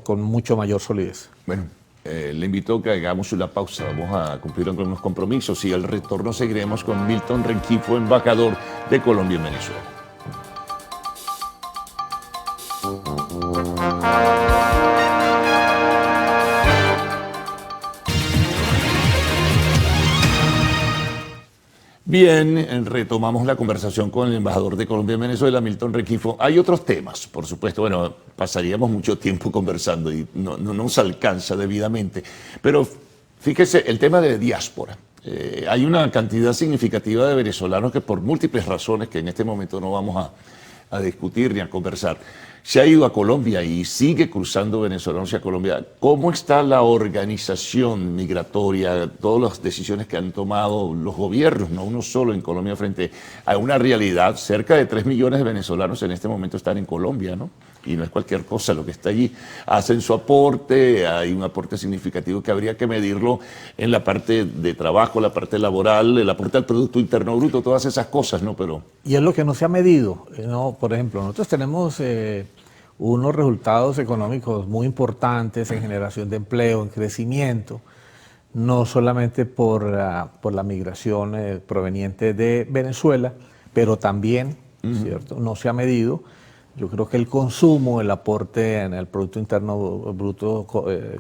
con mucho mayor solidez. Bueno. Le invito a que hagamos una pausa, vamos a cumplir con unos compromisos y al retorno seguiremos con Milton Rengifo, embajador de Colombia en Venezuela. Bien, retomamos la conversación con el embajador de Colombia en Venezuela, Milton Rengifo. Hay otros temas, por supuesto, bueno, pasaríamos mucho tiempo conversando y no nos alcanza debidamente. Pero fíjese, el tema de diáspora. Hay una cantidad significativa de venezolanos que por múltiples razones que en este momento no vamos a discutir ni a conversar, se ha ido a Colombia y sigue cruzando venezolanos hacia Colombia. ¿Cómo está la organización migratoria, todas las decisiones que han tomado los gobiernos, no uno solo en Colombia, frente a una realidad? Cerca de 3 millones de venezolanos en este momento están en Colombia, ¿no? Y no es cualquier cosa lo que está allí. Hacen su aporte, hay un aporte significativo que habría que medirlo en la parte de trabajo, la parte laboral, el aporte al Producto Interno Bruto, todas esas cosas, ¿no? Pero... Y es lo que no se ha medido, ¿no? Por ejemplo, nosotros tenemos unos resultados económicos muy importantes en generación de empleo, en crecimiento, no solamente por la migración proveniente de Venezuela, pero también, ¿cierto? No se ha medido. Yo creo que el consumo, el aporte en el Producto Interno Bruto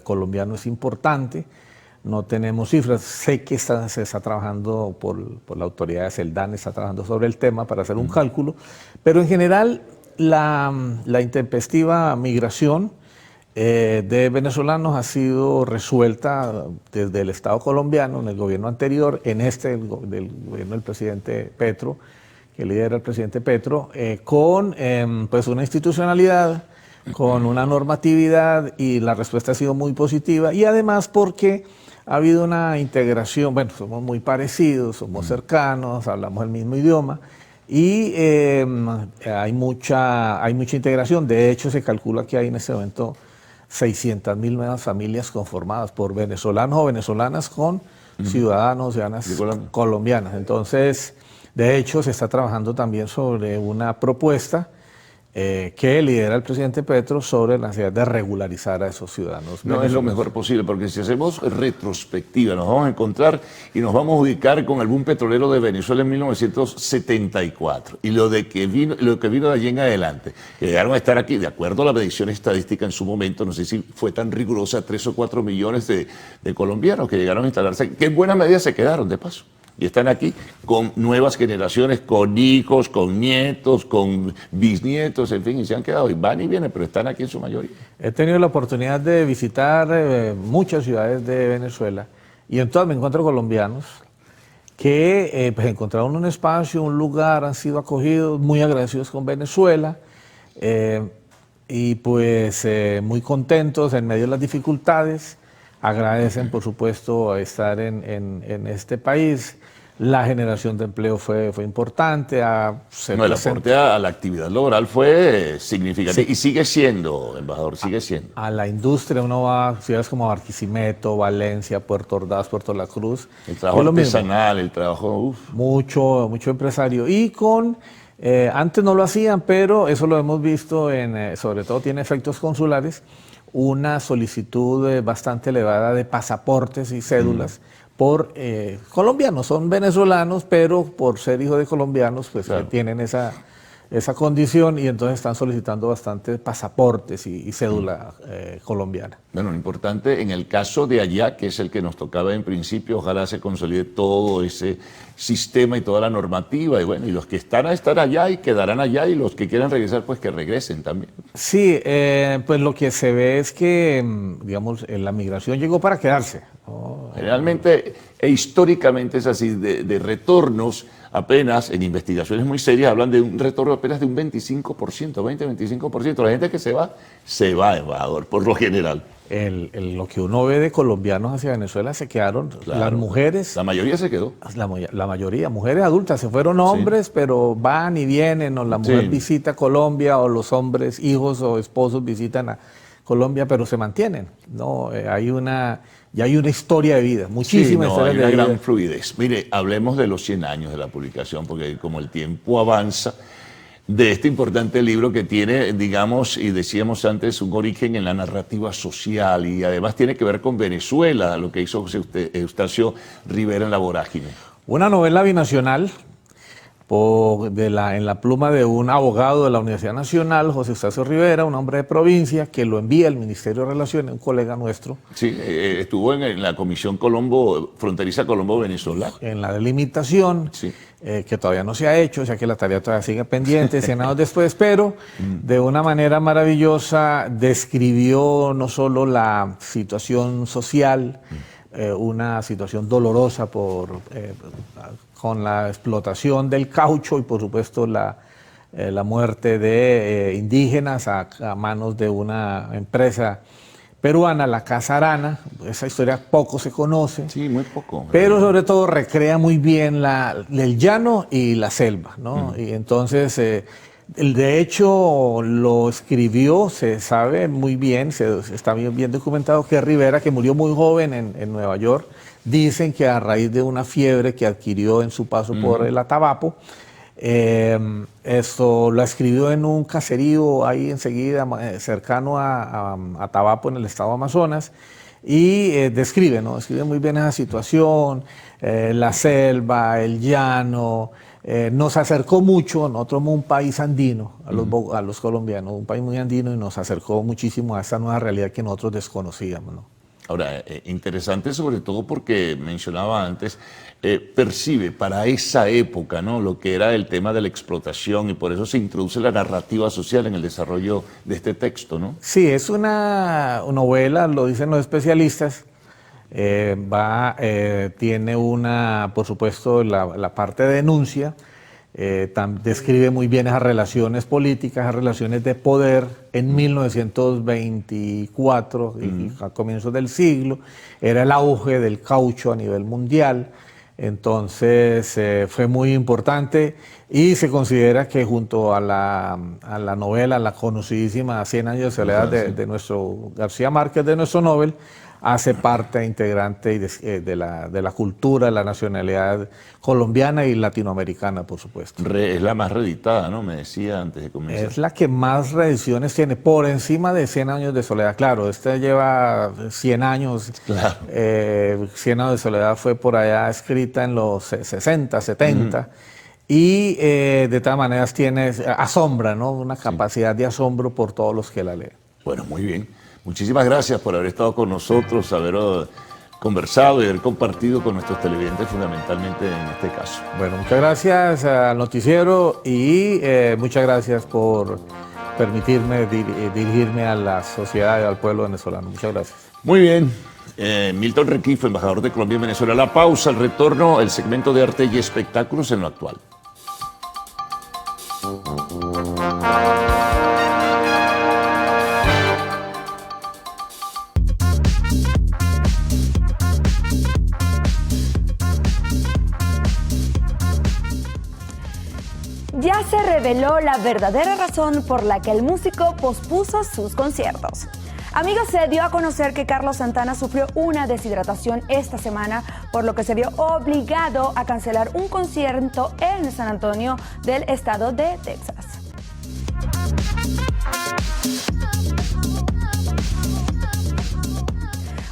colombiano es importante. No tenemos cifras. Sé que se está trabajando por la autoridad de el DANE, está trabajando sobre el tema para hacer un cálculo, pero en general la intempestiva migración de venezolanos ha sido resuelta desde el Estado colombiano, en el gobierno anterior, en del gobierno del presidente Petro, que lidera el presidente Petro, con pues una institucionalidad, con una normatividad, y la respuesta ha sido muy positiva, y además porque ha habido una integración, bueno, somos muy parecidos, somos cercanos, hablamos el mismo idioma, y hay mucha integración. De hecho, se calcula que hay en este momento 600.000 nuevas familias conformadas por venezolanos o venezolanas con ciudadanos colombianas. Entonces, de hecho, se está trabajando también sobre una propuesta que lidera el presidente Petro sobre la necesidad de regularizar a esos ciudadanos. No es lo mejor posible, porque si hacemos retrospectiva, nos vamos a encontrar y nos vamos a ubicar con el boom petrolero de Venezuela en 1974 y lo que vino de allí en adelante, que llegaron a estar aquí, de acuerdo a la medición estadística en su momento, no sé si fue tan rigurosa, 3 o 4 millones de colombianos que llegaron a instalarse, que en buena medida se quedaron, de paso. Y están aquí con nuevas generaciones, con hijos, con nietos, con bisnietos, en fin, y se han quedado, y van y vienen, pero están aquí en su mayoría. He tenido la oportunidad de visitar muchas ciudades de Venezuela y en todas me encuentro colombianos que pues encontraron un espacio, un lugar, han sido acogidos, muy agradecidos con Venezuela y pues muy contentos en medio de las dificultades. Agradecen, por supuesto, estar en este país. La generación de empleo fue importante. No, el aporte a la actividad laboral fue significativo. Sí. Y sigue siendo, embajador, sigue siendo. A la industria, uno va a ciudades como Barquisimeto, Valencia, Puerto Ordaz, Puerto La Cruz. El trabajo artesanal, el trabajo... Mucho empresario. Y con... antes no lo hacían, pero eso lo hemos visto, sobre todo tiene efectos consulares, una solicitud bastante elevada de pasaportes y cédulas por colombianos. Son venezolanos, pero por ser hijos de colombianos, pues claro, tienen esa condición y entonces están solicitando bastante pasaportes y cédula colombiana. Bueno, lo importante en el caso de allá, que es el que nos tocaba en principio, ojalá se consolide todo ese sistema y toda la normativa, y bueno, y los que están allá y quedarán allá, y los que quieran regresar, pues que regresen también. Sí, pues lo que se ve es que, digamos, la migración llegó para quedarse. Generalmente e históricamente es así, de retornos apenas, en investigaciones muy serias, hablan de un retorno apenas de un 25%, 20-25%. La gente que se va, embajador, por lo general. Lo que uno ve de colombianos hacia Venezuela se quedaron, claro, las mujeres. La mayoría se quedó. La mayoría, mujeres adultas, se fueron hombres, sí, pero van y vienen, o la mujer visita Colombia, o los hombres, hijos o esposos visitan a Colombia, pero se mantienen, ¿no? Hay una historia de vida, muchísima historia de vida. Hay una gran fluidez. Mire, hablemos de los 100 años de la publicación, porque como el tiempo avanza, de este importante libro que tiene, digamos, y decíamos antes, un origen en la narrativa social y además tiene que ver con Venezuela, lo que hizo José Eustacio Rivera en La Vorágine. Una novela binacional en la pluma de un abogado de la Universidad Nacional, José Eustacio Rivera, un hombre de provincia, que lo envía al Ministerio de Relaciones, un colega nuestro. Sí, estuvo en la Comisión Fronteriza Colombo-Venezolana. En la delimitación, sí, que todavía no se ha hecho, o sea que la tarea todavía sigue pendiente, 100 años después, pero de una manera maravillosa describió no solo la situación social, una situación dolorosa con la explotación del caucho y por supuesto la muerte de indígenas a manos de una empresa peruana, la Casa Arana. Esa historia poco se conoce. Sí, muy poco. Pero sobre todo recrea muy bien el llano y la selva, ¿no? Y entonces, de hecho, lo escribió, se sabe muy bien, está bien documentado, que Rivera, que murió muy joven en Nueva York, dicen que a raíz de una fiebre que adquirió en su paso por el Atabapo, esto lo escribió en un caserío ahí enseguida, cercano a Atabapo, en el estado de Amazonas, y describe muy bien esa situación, la selva, el llano. Nos acercó mucho, nosotros somos un país andino, a los colombianos, un país muy andino, y nos acercó muchísimo a esa nueva realidad que nosotros desconocíamos, ¿no? Ahora, interesante sobre todo porque mencionaba antes, percibe para esa época, ¿no?, lo que era el tema de la explotación, y por eso se introduce la narrativa social en el desarrollo de este texto, ¿no? Sí, es una novela, lo dicen los especialistas, tiene por supuesto, la parte de denuncia, describe muy bien esas relaciones políticas, esas relaciones de poder en 1924 y a comienzos del siglo. Era el auge del caucho a nivel mundial, entonces fue muy importante y se considera que junto a la novela, la conocidísima 100 años de soledad de nuestro García Márquez, de nuestro Nobel, hace parte integrante de la cultura, la nacionalidad colombiana y latinoamericana, por supuesto. Es la más reeditada, ¿no? Me decía antes de comenzar. Es la que más reediciones tiene, por encima de 100 años de soledad. Claro, esta lleva 100 años. Claro. 100 años de soledad fue por allá escrita en los 60, 70. Y de todas maneras asombra, ¿no? Una capacidad de asombro por todos los que la leen. Bueno, muy bien. Muchísimas gracias por haber estado con nosotros, haber conversado y haber compartido con nuestros televidentes fundamentalmente en este caso. Bueno, muchas gracias al noticiero y muchas gracias por permitirme dirigirme a la sociedad y al pueblo venezolano. Muchas gracias. Muy bien. Milton Requifo, embajador de Colombia en Venezuela. La pausa, el retorno, el segmento de arte y espectáculos en lo actual. Ya se reveló la verdadera razón por la que el músico pospuso sus conciertos. Amigos, se dio a conocer que Carlos Santana sufrió una deshidratación esta semana, por lo que se vio obligado a cancelar un concierto en San Antonio del estado de Texas.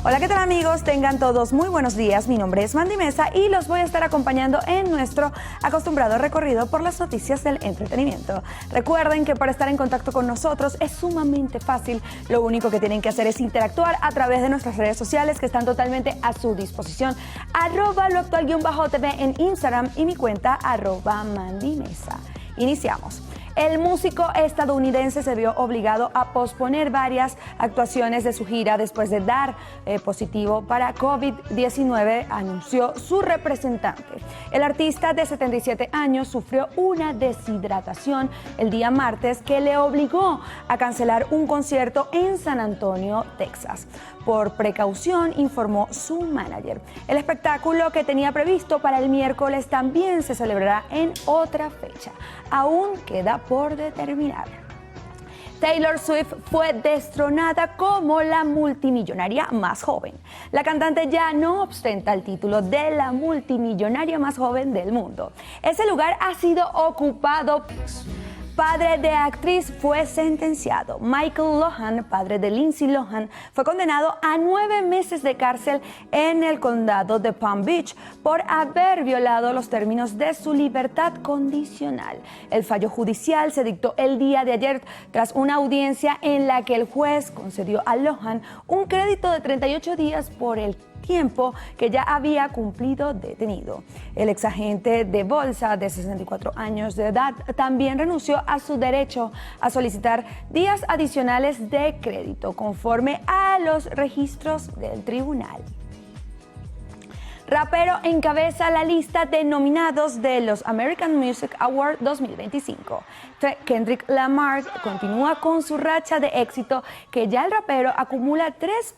Hola, ¿qué tal amigos? Tengan todos muy buenos días. Mi nombre es Mandy Mesa y los voy a estar acompañando en nuestro acostumbrado recorrido por las noticias del entretenimiento. Recuerden que para estar en contacto con nosotros es sumamente fácil. Lo único que tienen que hacer es interactuar a través de nuestras redes sociales que están totalmente a su disposición. @loactual_tv en Instagram y mi cuenta @Mandy Mesa. Iniciamos. El músico estadounidense se vio obligado a posponer varias actuaciones de su gira después de dar positivo para COVID-19, anunció su representante. El artista de 77 años sufrió una deshidratación el día martes que le obligó a cancelar un concierto en San Antonio, Texas. Por precaución, informó su manager. El espectáculo que tenía previsto para el miércoles también se celebrará en otra fecha. Aún queda por determinar. Taylor Swift fue destronada como la multimillonaria más joven. La cantante ya no ostenta el título de la multimillonaria más joven del mundo. Ese lugar ha sido ocupado. Padre de actriz fue sentenciado. Michael Lohan, padre de Lindsay Lohan, fue condenado a 9 meses de cárcel en el condado de Palm Beach por haber violado los términos de su libertad condicional. El fallo judicial se dictó el día de ayer tras una audiencia en la que el juez concedió a Lohan un crédito de 38 días por el tiempo que ya había cumplido detenido. El exagente de bolsa de 64 años de edad también renunció a su derecho a solicitar días adicionales de crédito conforme a los registros del tribunal. Rapero encabeza la lista de nominados de los American Music Awards 2025. Kendrick Lamar continúa con su racha de éxito, que ya el rapero acumula 3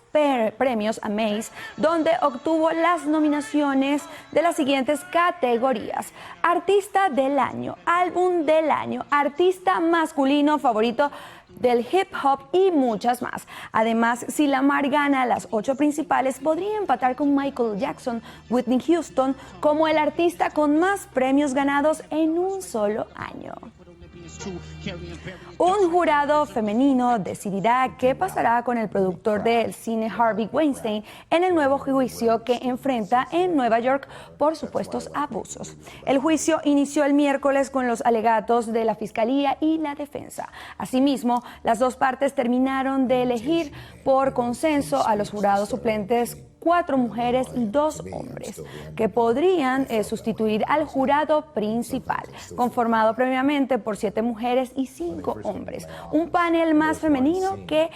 premios AMAs, donde obtuvo las nominaciones de las siguientes categorías: Artista del Año, Álbum del Año, Artista Masculino Favorito del Hip Hop y muchas más. Además, si Lamar gana las 8 principales, podría empatar con Michael Jackson, Whitney Houston, como el artista con más premios ganados en un solo año. Un jurado femenino decidirá qué pasará con el productor del cine Harvey Weinstein en el nuevo juicio que enfrenta en Nueva York por supuestos abusos. El juicio inició el miércoles con los alegatos de la Fiscalía y la defensa. Asimismo, las dos partes terminaron de elegir por consenso a los jurados suplentes 4 mujeres y 2 hombres, que podrían sustituir al jurado principal, conformado previamente por 7 mujeres y 5 hombres. Un panel más femenino que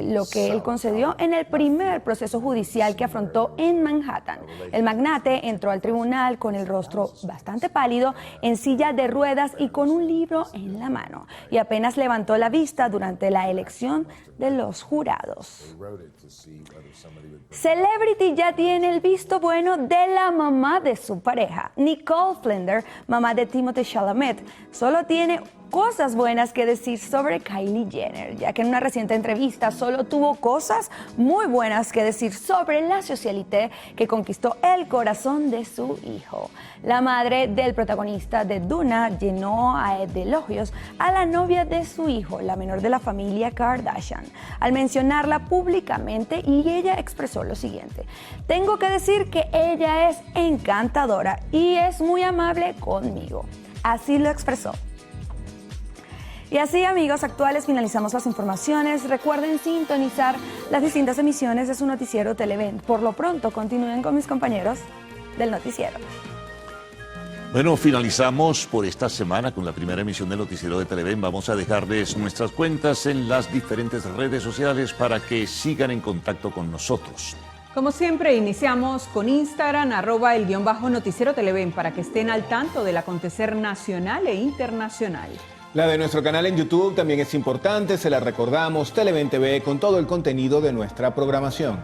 lo que él concedió en el primer proceso judicial que afrontó en Manhattan. El magnate entró al tribunal con el rostro bastante pálido, en silla de ruedas y con un libro en la mano, y apenas levantó la vista durante la elección de los jurados. Celebrity ya tiene el visto bueno de la mamá de su pareja. Nicole Flender, mamá de Timothée Chalamet, solo tiene cosas buenas que decir sobre Kylie Jenner, ya que en una reciente entrevista solo tuvo cosas muy buenas que decir sobre la socialité que conquistó el corazón de su hijo. La madre del protagonista de Duna llenó de elogios a la novia de su hijo, la menor de la familia Kardashian, al mencionarla públicamente, y ella expresó lo siguiente: tengo que decir que ella es encantadora y es muy amable conmigo. Así lo expresó. Y así, amigos actuales, finalizamos las informaciones. Recuerden sintonizar las distintas emisiones de su noticiero Televen. Por lo pronto, continúen con mis compañeros del noticiero. Bueno, finalizamos por esta semana con la primera emisión del noticiero de Televen. Vamos a dejarles nuestras cuentas en las diferentes redes sociales para que sigan en contacto con nosotros. Como siempre, iniciamos con Instagram, @el_noticiero Televen, para que estén al tanto del acontecer nacional e internacional. La de nuestro canal en YouTube también es importante, se la recordamos, Televen TV, con todo el contenido de nuestra programación.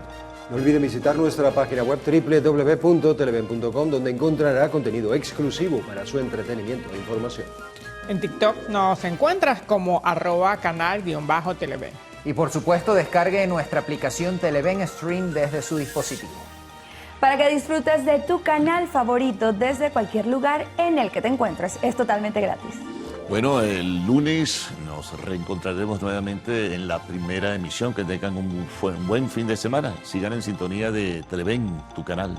No olviden visitar nuestra página web www.televen.com, donde encontrará contenido exclusivo para su entretenimiento e información. En TikTok nos encuentras como @canal_Televen. Y por supuesto, descargue nuestra aplicación Televen Stream desde su dispositivo. Para que disfrutes de tu canal favorito desde cualquier lugar en el que te encuentres. Es totalmente gratis. Bueno, el lunes nos reencontraremos nuevamente en la primera emisión. Que tengan un buen fin de semana. Sigan en sintonía de Televen, tu canal.